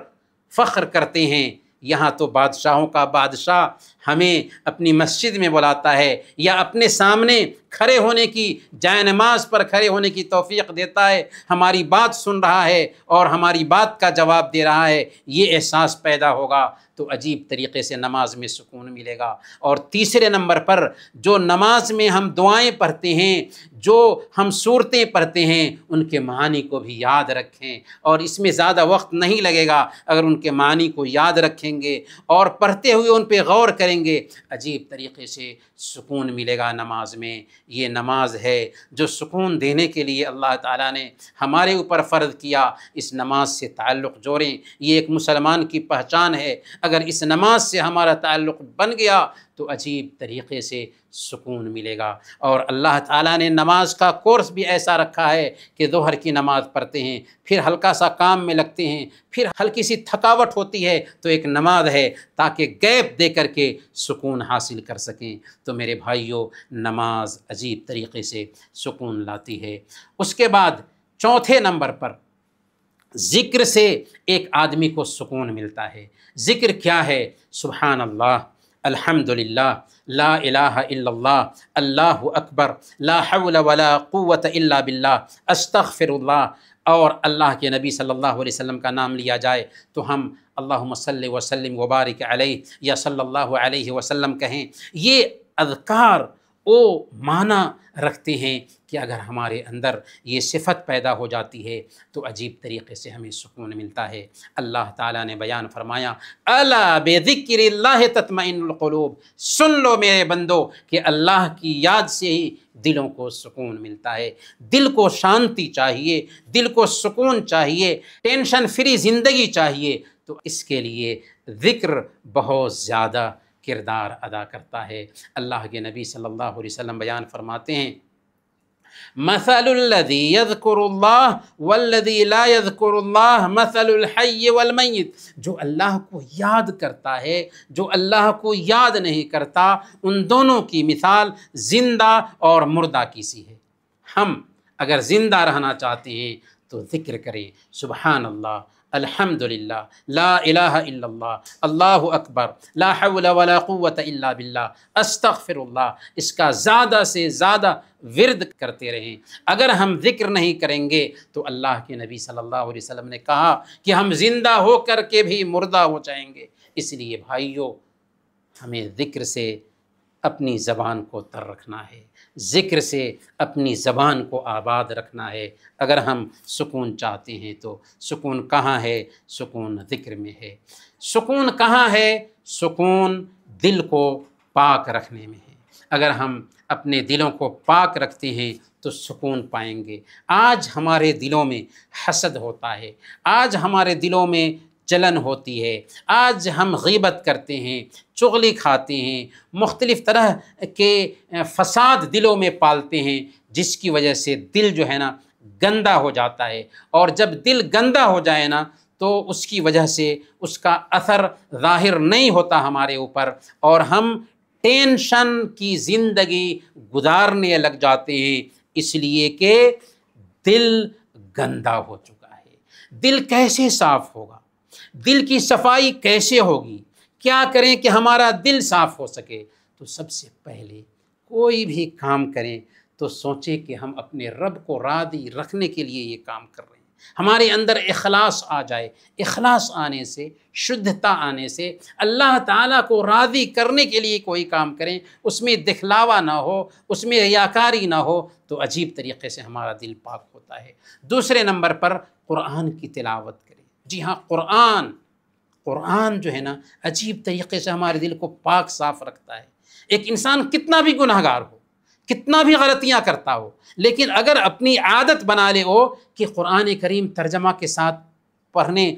فخر کرتے ہیں۔ یہاں تو بادشاہوں کا بادشاہ ہمیں اپنی مسجد میں بلاتا ہے یا اپنے سامنے کھڑے ہونے کی، جائے نماز پر کھڑے ہونے کی توفیق دیتا ہے، ہماری بات سن رہا ہے اور ہماری بات کا جواب دے رہا ہے۔ یہ احساس پیدا ہوگا تو عجیب طریقے سے نماز میں سکون ملے گا۔ اور تیسرے نمبر پر جو نماز میں ہم دعائیں پڑھتے ہیں، جو ہم صورتیں پڑھتے ہیں، ان کے معنی کو بھی یاد رکھیں، اور اس میں زیادہ وقت نہیں لگے گا۔ اگر ان کے معنی کو یاد رکھیں گے اور پڑھتے ہوئے ان پہ غور کریں گے، عجیب طریقے سے سکون ملے گا نماز میں۔ یہ نماز ہے جو سکون دینے کے لیے اللہ تعالیٰ نے ہمارے اوپر فرض کیا۔ اس نماز سے تعلق جوڑیں، یہ ایک مسلمان کی پہچان ہے۔ اگر اس نماز سے ہمارا تعلق بن گیا تو عجیب طریقے سے سکون ملے گا۔ اور اللہ تعالیٰ نے نماز کا کورس بھی ایسا رکھا ہے کہ ظہر کی نماز پڑھتے ہیں، پھر ہلکا سا کام میں لگتے ہیں، پھر ہلکی سی تھکاوٹ ہوتی ہے تو ایک نماز ہے تاکہ گیپ دے کر کے سکون حاصل کر سکیں۔ تو میرے بھائیوں، نماز عجیب طریقے سے سکون لاتی ہے۔ اس کے بعد چوتھے نمبر پر ذکر سے ایک آدمی کو سکون ملتا ہے۔ ذکر کیا ہے؟ سبحان اللہ، الحمدللہ، لا الہ الا اللہ، اللہ اکبر، لا حول ولا قوت الا باللہ، استغفر اللہ، اور اللہ کے نبی صلی اللہ علیہ وسلم کا نام لیا جائے تو ہم اللہم صلی وسلم وبارک علیہ یا صلی اللہ علیہ وسلم کہیں۔ یہ اذکار معنی رکھتے ہیں کہ اگر ہمارے اندر یہ صفت پیدا ہو جاتی ہے تو عجیب طریقے سے ہمیں سکون ملتا ہے۔ اللہ تعالیٰ نے بیان فرمایا، الا بذکر اللہ تطمئن القلوب، سن لو میرے بندو کہ اللہ کی یاد سے ہی دلوں کو سکون ملتا ہے۔ دل کو شانتی چاہیے، دل کو سکون چاہیے، ٹینشن فری زندگی چاہیے، تو اس کے لیے ذکر بہت زیادہ کردار ادا کرتا ہے۔ اللہ کے نبی صلی اللہ علیہ وسلم بیان فرماتے ہیں، مثل الذی یذکر اللہ والذی لا یذکر اللہ مثل الحی والمیت، جو اللہ کو یاد کرتا ہے، جو اللہ کو یاد نہیں کرتا، ان دونوں کی مثال زندہ اور مردہ کی سی ہے۔ ہم اگر زندہ رہنا چاہتے ہیں تو ذکر کریں، سبحان اللہ، الحمدللہ، لا الہ الا اللہ، اللہ اکبر، لا حول ولا قوت الا باللہ، استغفر اللہ، اس کا زیادہ سے زیادہ ورد کرتے رہیں۔ اگر ہم ذکر نہیں کریں گے تو اللہ کے نبی صلی اللہ علیہ وسلم نے کہا کہ ہم زندہ ہو کر کے بھی مردہ ہو جائیں گے۔ اس لیے بھائیوں، ہمیں ذکر سے اپنی زبان کو تر رکھنا ہے، ذکر سے اپنی زبان کو آباد رکھنا ہے۔ اگر ہم سکون چاہتے ہیں تو سکون کہاں ہے؟ سکون ذکر میں ہے۔ سکون کہاں ہے؟ سکون دل کو پاک رکھنے میں ہے۔ اگر ہم اپنے دلوں کو پاک رکھتے ہیں تو سکون پائیں گے۔ آج ہمارے دلوں میں حسد ہوتا ہے، آج ہمارے دلوں میں جلن ہوتی ہے، آج ہم غیبت کرتے ہیں، چغلی کھاتے ہیں، مختلف طرح کے فساد دلوں میں پالتے ہیں، جس کی وجہ سے دل جو ہے نا گندہ ہو جاتا ہے۔ اور جب دل گندہ ہو جائے نا تو اس کی وجہ سے اس کا اثر ظاہر نہیں ہوتا ہمارے اوپر، اور ہم ٹینشن کی زندگی گزارنے لگ جاتے ہیں، اس لیے کہ دل گندا ہو چکا ہے۔ دل کیسے صاف ہوگا؟ دل کی صفائی کیسے ہوگی؟ کیا کریں کہ ہمارا دل صاف ہو سکے؟ تو سب سے پہلے کوئی بھی کام کریں تو سوچیں کہ ہم اپنے رب کو راضی رکھنے کے لیے یہ کام کر رہے ہیں۔ ہمارے اندر اخلاص آ جائے، اخلاص آنے سے، شدھتا آنے سے، اللہ تعالیٰ کو راضی کرنے کے لیے کوئی کام کریں، اس میں دکھلاوا نہ ہو، اس میں ریاکاری نہ ہو، تو عجیب طریقے سے ہمارا دل پاک ہوتا ہے۔ دوسرے نمبر پر قرآن کی تلاوت کریں۔ جی ہاں، قرآن جو ہے نا عجیب طریقے سے ہمارے دل کو پاک صاف رکھتا ہے۔ ایک انسان کتنا بھی گناہ گار ہو، کتنا بھی غلطیاں کرتا ہو، لیکن اگر اپنی عادت بنا لے ہو کہ قرآن کریم ترجمہ کے ساتھ پڑھنے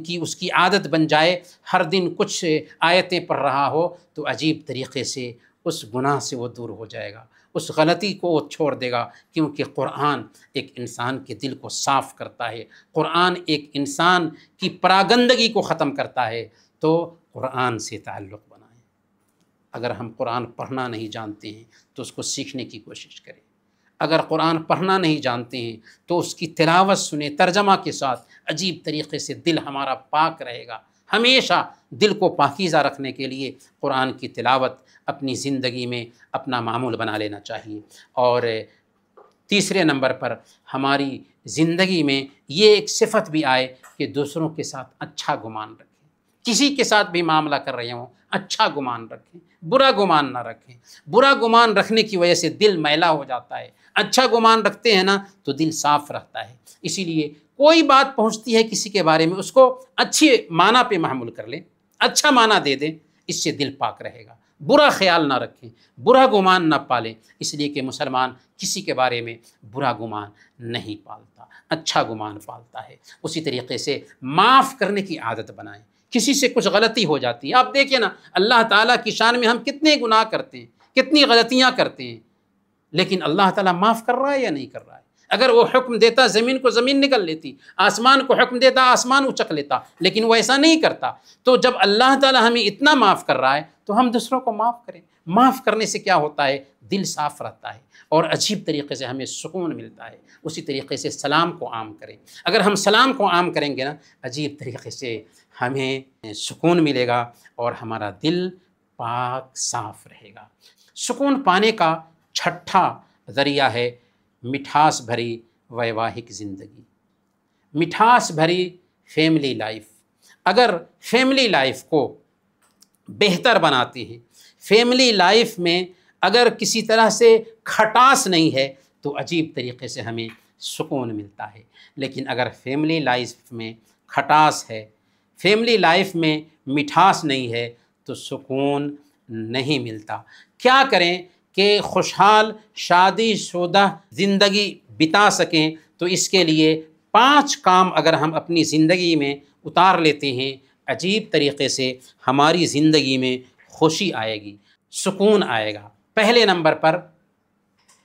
کی اس کی عادت بن جائے، ہر دن کچھ آیتیں پڑھ رہا ہو، تو عجیب طریقے سے اس گناہ سے وہ دور ہو جائے گا، اس غلطی کو وہ چھوڑ دے گا، کیونکہ قرآن ایک انسان کے دل کو صاف کرتا ہے، قرآن ایک انسان کی پراگندگی کو ختم کرتا ہے۔ تو قرآن سے تعلق بنائیں۔ اگر ہم قرآن پڑھنا نہیں جانتے ہیں تو اس کو سیکھنے کی کوشش کریں۔ اگر قرآن پڑھنا نہیں جانتے ہیں تو اس کی تلاوت سنیں ترجمہ کے ساتھ، عجیب طریقے سے دل ہمارا پاک رہے گا۔ ہمیشہ دل کو پاکیزہ رکھنے کے لیے قرآن کی تلاوت اپنی زندگی میں اپنا معمول بنا لینا چاہیے۔ اور تیسرے نمبر پر ہماری زندگی میں یہ ایک صفت بھی آئے کہ دوسروں کے ساتھ اچھا گمان رکھیں۔ کسی کے ساتھ بھی معاملہ کر رہے ہوں، اچھا گمان رکھیں، برا گمان نہ رکھیں۔ برا گمان رکھنے کی وجہ سے دل میلا ہو جاتا ہے، اچھا گمان رکھتے ہیں نا تو دل صاف رہتا ہے۔ اسی لیے کوئی بات پہنچتی ہے کسی کے بارے میں، اس کو اچھے معنی پہ محمول کر لیں، اچھا معنی دے دیں، اس سے دل پاک رہے گا۔ برا خیال نہ رکھیں، برا گمان نہ پالیں، اس لیے کہ مسلمان کسی کے بارے میں برا گمان نہیں پالتا، اچھا گمان پالتا ہے۔ اسی طریقے سے معاف کرنے کی عادت بنائیں۔ کسی سے کچھ غلطی ہو جاتی ہے، آپ دیکھیں نا اللہ تعالیٰ کی شان میں ہم کتنے گناہ کرتے ہیں، کتنی غلطیاں کرتے ہیں، لیکن اللہ تعالیٰ معاف کر رہا ہے یا نہیں کر رہا ہے؟ اگر وہ حکم دیتا زمین کو زمین نگل لیتی، آسمان کو حکم دیتا آسمان اچک لیتا، لیکن وہ ایسا نہیں کرتا۔ تو جب اللہ تعالیٰ ہمیں اتنا معاف کر رہا ہے تو ہم دوسروں کو معاف کریں۔ معاف کرنے سے کیا ہوتا ہے؟ دل صاف رہتا ہے اور عجیب طریقے سے ہمیں سکون ملتا ہے۔ اسی طریقے سے سلام کو عام کریں۔ اگر ہم سلام کو عام کریں گے نا، عجیب طریقے سے ہمیں سکون ملے گا اور ہمارا دل پاک صاف رہے گا۔ سکون پانے کا چھٹا ذریعہ ہے مٹھاس بھری ویواہک زندگی، مٹھاس بھری فیملی لائف۔ اگر فیملی لائف کو بہتر بناتے ہیں، فیملی لائف میں اگر کسی طرح سے کھٹاس نہیں ہے تو عجیب طریقے سے ہمیں سکون ملتا ہے۔ لیکن اگر فیملی لائف میں کھٹاس ہے، فیملی لائف میں مٹھاس نہیں ہے تو سکون نہیں ملتا۔ کیا کریں کہ خوشحال شادی شدہ زندگی بتا سکیں؟ تو اس کے لیے 5 کام اگر ہم اپنی زندگی میں اتار لیتے ہیں، عجیب طریقے سے ہماری زندگی میں خوشی آئے گی، سکون آئے گا۔ پہلے نمبر پر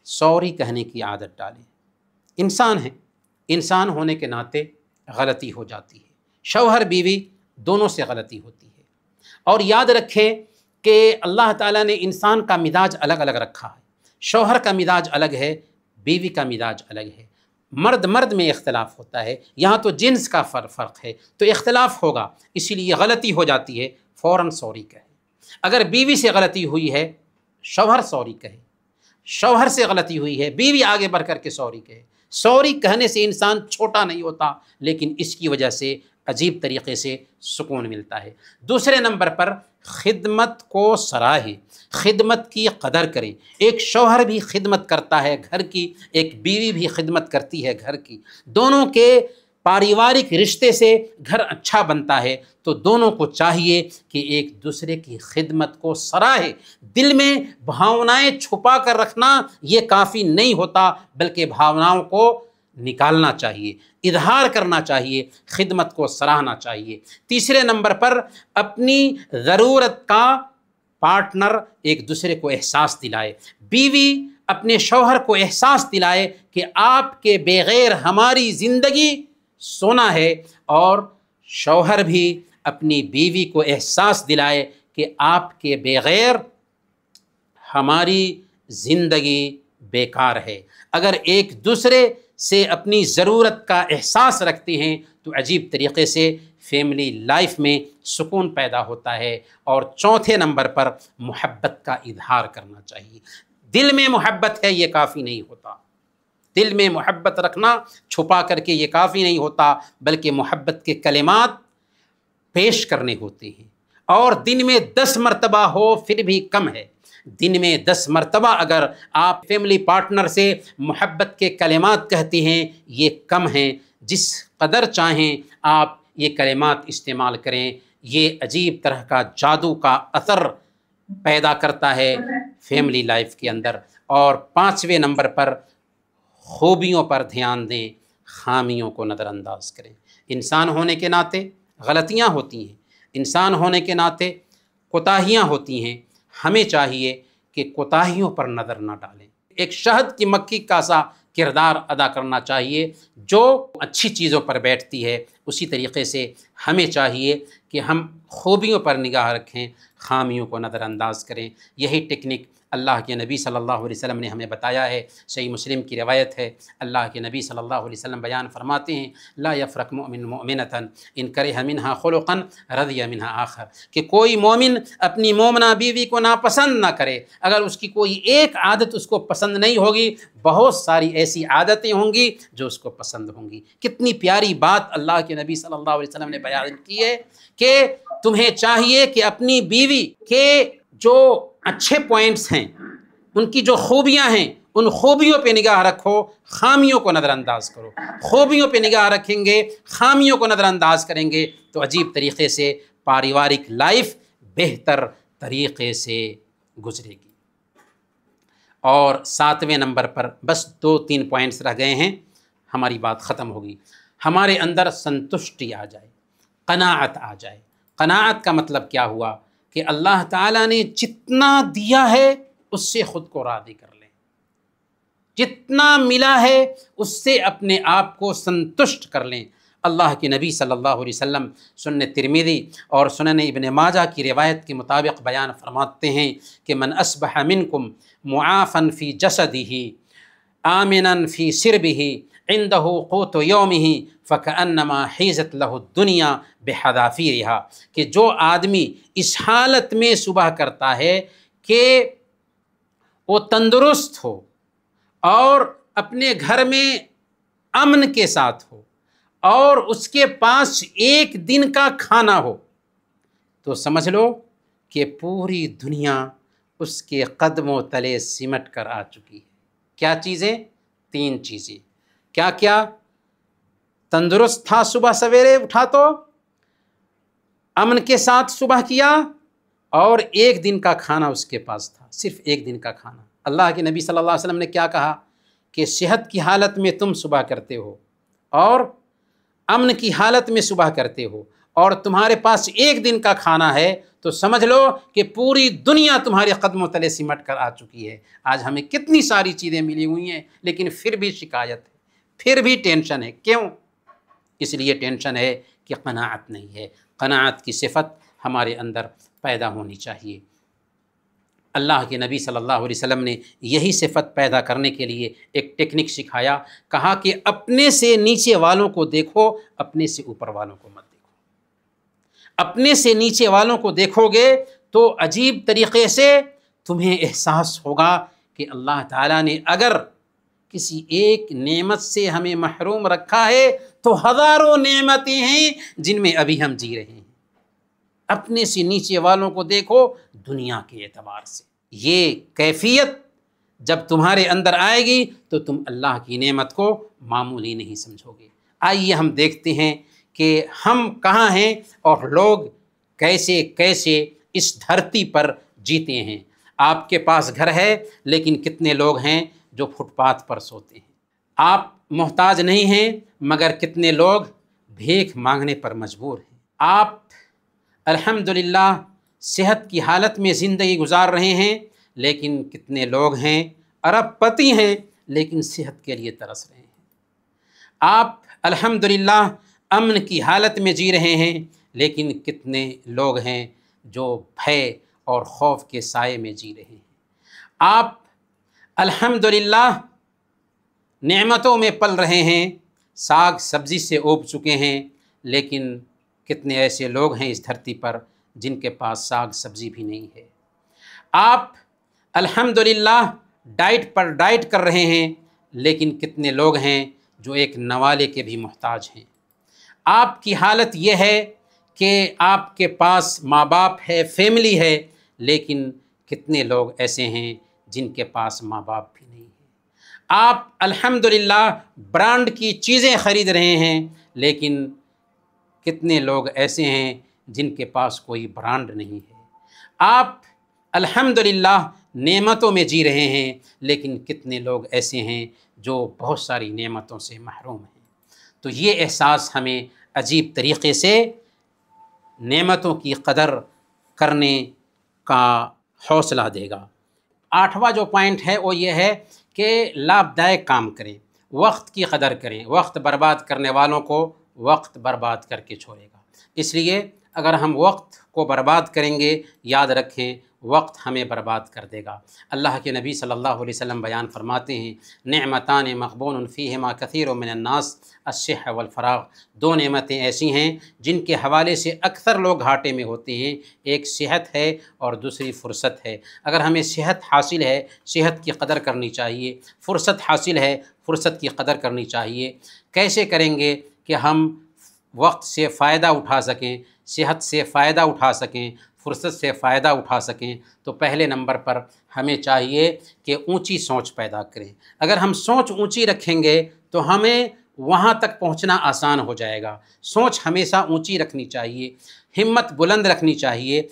سوری کہنے کی عادت ڈالیں۔ انسان ہیں، انسان ہونے کے ناطے غلطی ہو جاتی ہے، شوہر بیوی دونوں سے غلطی ہوتی ہے۔ اور یاد رکھیں کہ اللہ تعالیٰ نے انسان کا مزاج الگ الگ رکھا ہے، شوہر کا مزاج الگ ہے، بیوی کا مزاج الگ ہے۔ مرد میں اختلاف ہوتا ہے، یہاں تو جنس کا فرق ہے تو اختلاف ہوگا، اسی لیے غلطی ہو جاتی ہے فوراً سوری کہے۔ اگر بیوی سے غلطی ہوئی ہے شوہر سوری کہے، شوہر سے غلطی ہوئی ہے بیوی آگے بڑھ کر کے سوری کہے۔ سوری کہنے سے انسان چھوٹا نہیں ہوتا، لیکن اس کی وجہ سے عجیب طریقے سے سکون ملتا ہے۔ دوسرے نمبر پر خدمت کو سراہیں، خدمت کی قدر کریں۔ ایک شوہر بھی خدمت کرتا ہے گھر کی، ایک بیوی بھی خدمت کرتی ہے گھر کی، دونوں کے پاریوارک رشتے سے گھر اچھا بنتا ہے۔ تو دونوں کو چاہیے کہ ایک دوسرے کی خدمت کو سراہے۔ دل میں بھاونائیں چھپا کر رکھنا یہ کافی نہیں ہوتا، بلکہ بھاوناؤں کو نکالنا چاہیے، اظہار کرنا چاہیے، خدمت کو سراہنا چاہیے۔ تیسرے نمبر پر اپنی ضرورت کا پارٹنر ایک دوسرے کو احساس دلائے۔ بیوی اپنے شوہر کو احساس دلائے کہ آپ کے بغیر ہماری زندگی سونا ہے، اور شوہر بھی اپنی بیوی کو احساس دلائے کہ آپ کے بغیر ہماری زندگی بیکار ہے۔ اگر ایک دوسرے سے اپنی ضرورت کا احساس رکھتے ہیں تو عجیب طریقے سے فیملی لائف میں سکون پیدا ہوتا ہے۔ اور چوتھے نمبر پر محبت کا اظہار کرنا چاہیے۔ دل میں محبت ہے یہ کافی نہیں ہوتا، دل میں محبت رکھنا چھپا کر کے یہ کافی نہیں ہوتا، بلکہ محبت کے کلمات پیش کرنے ہوتے ہیں۔ اور دن میں 10 مرتبہ ہو پھر بھی کم ہے، دن میں 10 مرتبہ اگر آپ فیملی پارٹنر سے محبت کے کلمات کہتے ہیں یہ کم ہیں۔ جس قدر چاہیں آپ یہ کلمات استعمال کریں، یہ عجیب طرح کا جادو کا اثر پیدا کرتا ہے فیملی لائف کے اندر۔ اور 5ویں نمبر پر خوبیوں پر دھیان دیں، خامیوں کو نظر انداز کریں۔ انسان ہونے کے ناطے غلطیاں ہوتی ہیں، انسان ہونے کے ناطے کوتاہیاں ہوتی ہیں، ہمیں چاہیے کہ کوتاہیوں پر نظر نہ ڈالیں۔ ایک شہد کی مکھی کا سا کردار ادا کرنا چاہیے جو اچھی چیزوں پر بیٹھتی ہے، اسی طریقے سے ہمیں چاہیے کہ ہم خوبیوں پر نگاہ رکھیں، خامیوں کو نظر انداز کریں۔ یہی ٹیکنک اللہ کے نبی صلی اللہ علیہ وسلم نے ہمیں بتایا ہے۔ صحیح مسلم کی روایت ہے، اللہ کے نبی صلی اللہ علیہ وسلم بیان فرماتے ہیں لا یفرق مؤمن مؤمنۃ ان کرہ منہا خلقا رضی منہا آخر، کہ کوئی مومن اپنی مومنہ بیوی کو ناپسند نہ کرے۔ اگر اس کی کوئی ایک عادت اس کو پسند نہیں ہوگی، بہت ساری ایسی عادتیں ہوں گی جو اس کو پسند ہوں گی۔ کتنی پیاری بات اللہ کے نبی صلی اللہ علیہ وسلم نے بیان کی ہے کہ تمہیں چاہیے کہ اپنی بیوی کے جو اچھے پوائنٹس ہیں، ان کی جو خوبیاں ہیں، ان خوبیوں پہ نگاہ رکھو، خامیوں کو نظر انداز کرو۔ خوبیوں پہ نگاہ رکھیں گے، خامیوں کو نظر انداز کریں گے تو عجیب طریقے سے پاریوارک لائف بہتر طریقے سے گزرے گی۔ اور 7ویں نمبر پر بس 2-3 پوائنٹس رہ گئے ہیں، ہماری بات ختم ہوگی۔ ہمارے اندر سنتشٹی آ جائے، قناعت آ جائے، قناعت کا مطلب کیا ہوا کہ اللہ تعالیٰ نے جتنا دیا ہے اس سے خود کو راضی کر لیں، جتنا ملا ہے اس سے اپنے آپ کو سنتشٹ کر لیں۔ اللہ کے نبی صلی اللہ علیہ وسلم سنن ترمذی اور سنن ابن ماجہ کی روایت کے مطابق بیان فرماتے ہیں کہ من اصبح منکم معافا فی جسدہ آمنا فی سربہ عنده قوت یومہ فکأنما حیزت لہ الدنیا بحذافیرہا، کہ جو آدمی اس حالت میں صبح کرتا ہے کہ وہ تندرست ہو اور اپنے گھر میں امن کے ساتھ ہو اور اس کے پاس ایک دن کا کھانا ہو، تو سمجھ لو کہ پوری دنیا اس کے قدموں تلے سمٹ کر آ چکی ہے۔ کیا چیزیں؟ 3 چیزیں۔ کیا کیا؟ تندرست تھا، صبح سویرے اٹھا تو امن کے ساتھ صبح کیا، اور ایک دن کا کھانا اس کے پاس تھا، صرف ایک دن کا کھانا۔ اللہ کے نبی صلی اللہ علیہ وسلم نے کیا کہا کہ صحت کی حالت میں تم صبح کرتے ہو اور امن کی حالت میں صبح کرتے ہو اور تمہارے پاس ایک دن کا کھانا ہے، تو سمجھ لو کہ پوری دنیا تمہارے قدموں تلے سمٹ کر آ چکی ہے۔ آج ہمیں کتنی ساری چیزیں ملی ہوئی ہیں لیکن پھر بھی شکایت ہے، پھر بھی ٹینشن ہے۔ کیوں؟ اس لیے ٹینشن ہے کہ قناعت نہیں ہے۔ قناعت کی صفت ہمارے اندر پیدا ہونی چاہیے۔ اللہ کے نبی صلی اللہ علیہ وسلم نے یہی صفت پیدا کرنے کے لیے ایک ٹیکنک سکھایا، کہا کہ اپنے سے نیچے والوں کو دیکھو، اپنے سے اوپر والوں کو مت دیکھو۔ اپنے سے نیچے والوں کو دیکھو گے تو عجیب طریقے سے تمہیں احساس ہوگا کہ اللہ تعالیٰ نے اگر کسی ایک نعمت سے ہمیں محروم رکھا ہے تو ہزاروں نعمتیں ہیں جن میں ابھی ہم جی رہے ہیں۔ اپنے سے نیچے والوں کو دیکھو دنیا کے اعتبار سے۔ یہ کیفیت جب تمہارے اندر آئے گی تو تم اللہ کی نعمت کو معمولی نہیں سمجھو گے۔ آئیے ہم دیکھتے ہیں کہ ہم کہاں ہیں اور لوگ کیسے کیسے اس دھرتی پر جیتے ہیں۔ آپ کے پاس گھر ہے لیکن کتنے لوگ ہیں جو فٹ پاتھ پر سوتے ہیں۔ آپ محتاج نہیں ہیں مگر کتنے لوگ بھیک مانگنے پر مجبور ہیں۔ آپ الحمدللہ صحت کی حالت میں زندگی گزار رہے ہیں لیکن کتنے لوگ ہیں ارب پتی ہیں لیکن صحت کے لیے ترس رہے ہیں۔ آپ الحمدللہ امن کی حالت میں جی رہے ہیں لیکن کتنے لوگ ہیں جو بھے اور خوف کے سائے میں جی رہے ہیں۔ آپ الحمدللہ نعمتوں میں پل رہے ہیں، ساگ سبزی سے اوب چکے ہیں، لیکن کتنے ایسے لوگ ہیں اس دھرتی پر جن کے پاس ساگ سبزی بھی نہیں ہے۔ آپ الحمدللہ ڈائٹ پر ڈائٹ کر رہے ہیں لیکن کتنے لوگ ہیں جو ایک نوالے کے بھی محتاج ہیں۔ آپ کی حالت یہ ہے کہ آپ کے پاس ماں باپ ہے، فیملی ہے، لیکن کتنے لوگ ایسے ہیں جن کے پاس ماں باپ بھی نہیں ہیں۔ آپ الحمدللہ برانڈ کی چیزیں خرید رہے ہیں لیکن کتنے لوگ ایسے ہیں جن کے پاس کوئی برانڈ نہیں ہے۔ آپ الحمدللہ نعمتوں میں جی رہے ہیں لیکن کتنے لوگ ایسے ہیں جو بہت ساری نعمتوں سے محروم ہیں۔ تو یہ احساس ہمیں عجیب طریقے سے نعمتوں کی قدر کرنے کا حوصلہ دے گا۔ 8واں جو پوائنٹ ہے وہ یہ ہے کہ لابھدائک کام کریں، وقت کی قدر کریں۔ وقت برباد کرنے والوں کو وقت برباد کر کے چھوڑے گا۔ اس لیے اگر ہم وقت کو برباد کریں گے، یاد رکھیں وقت ہمیں برباد کر دے گا۔ اللہ کے نبی صلی اللہ علیہ وسلم بیان فرماتے ہیں نعمتان مغبون فیہما کثیر من الناس الصحہ والفراغ۔ 2 نعمتیں ایسی ہیں جن کے حوالے سے اکثر لوگ گھاٹے میں ہوتے ہیں، ایک صحت ہے اور دوسری فرصت ہے۔ اگر ہمیں صحت حاصل ہے، صحت کی قدر کرنی چاہیے، فرصت حاصل ہے، فرصت کی قدر کرنی چاہیے۔ کیسے کریں گے کہ ہم وقت سے فائدہ اٹھا سکیں، صحت سے فائدہ اٹھا سکیں، فرصت سے فائدہ اٹھا سکیں؟ تو پہلے نمبر پر ہمیں چاہیے کہ اونچی سوچ پیدا کریں۔ اگر ہم سوچ اونچی رکھیں گے تو ہمیں وہاں تک پہنچنا آسان ہو جائے گا۔ سوچ ہمیشہ اونچی رکھنی چاہیے، ہمت بلند رکھنی چاہیے۔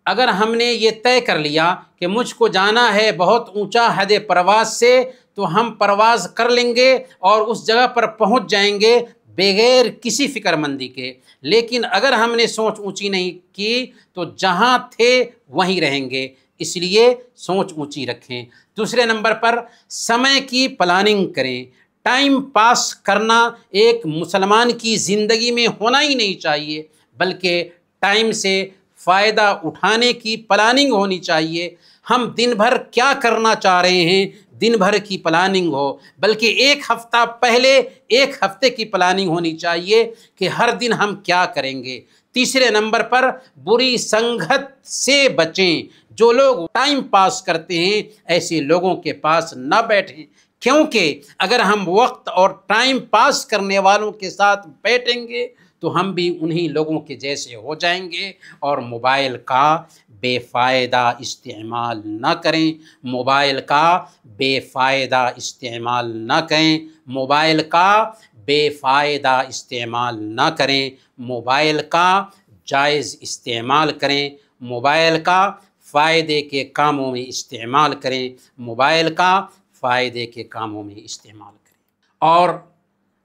اگر ہم نے یہ طے کر لیا کہ مجھ کو جانا ہے بہت اونچا حد پرواز سے، تو ہم پرواز کر لیں گے اور اس جگہ پر پہنچ جائیں گے بغیر کسی فکر مندی کے، لیکن اگر ہم نے سوچ اونچی نہیں کی تو جہاں تھے وہیں رہیں گے، اس لیے سوچ اونچی رکھیں۔ دوسرے نمبر پر سمے کی پلاننگ کریں۔ ٹائم پاس کرنا ایک مسلمان کی زندگی میں ہونا ہی نہیں چاہیے، بلکہ ٹائم سے فائدہ اٹھانے کی پلاننگ ہونی چاہیے۔ ہم دن بھر کیا کرنا چاہ رہے ہیں، دن بھر کی پلاننگ ہو، بلکہ ایک ہفتہ پہلے ایک ہفتے کی پلاننگ ہونی چاہیے کہ ہر دن ہم کیا کریں گے۔ تیسرے نمبر پر بری سنگت سے بچیں۔ جو لوگ ٹائم پاس کرتے ہیں ایسے لوگوں کے پاس نہ بیٹھیں، کیونکہ اگر ہم وقت اور ٹائم پاس کرنے والوں کے ساتھ بیٹھیں گے تو ہم بھی انہی لوگوں کے جیسے ہو جائیں گے۔ اور موبائل کا بے فائدہ استعمال نہ کریں، موبائل کا بے فائدہ استعمال نہ کریں، موبائل کا بے فائدہ استعمال نہ کریں، موبائل کا جائز استعمال کریں، موبائل کا فائدے کے کاموں میں استعمال کریں، موبائل کا فائدے کے کاموں میں استعمال کریں۔ اور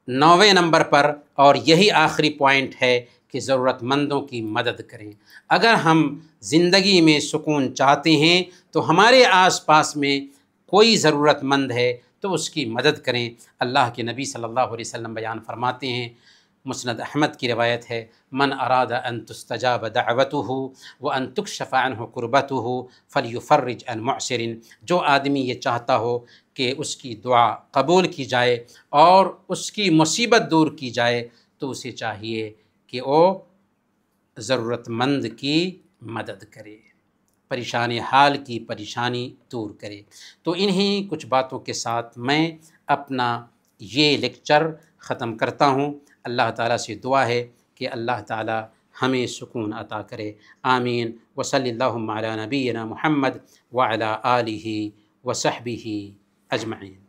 9ویں نمبر پر، اور یہی آخری پوائنٹ ہے، کہ ضرورت مندوں کی مدد کریں۔ اگر ہم زندگی میں سکون چاہتے ہیں تو ہمارے آس پاس میں کوئی ضرورت مند ہے تو اس کی مدد کریں۔ اللہ کے نبی صلی اللہ علیہ وسلم بیان فرماتے ہیں، مسند احمد کی روایت ہے، من اراد ان تستجاب دعوته وان تکشف عنہ کربته فلیفرج عن معسر۔ جو آدمی یہ چاہتا ہو کہ اس کی دعا قبول کی جائے اور اس کی مصیبت دور کی جائے تو اسے چاہیے کہ وہ ضرورت مند کی مدد کرے، پریشان حال کی پریشانی دور کرے۔ تو انہی کچھ باتوں کے ساتھ میں اپنا یہ لیکچر ختم کرتا ہوں۔ اللہ تعالیٰ سے دعا ہے کہ اللہ تعالیٰ ہمیں سکون عطا کرے، آمین۔ وصلی اللہم علی نبینا محمد وعلی آلہ وصحبہ اجمعین۔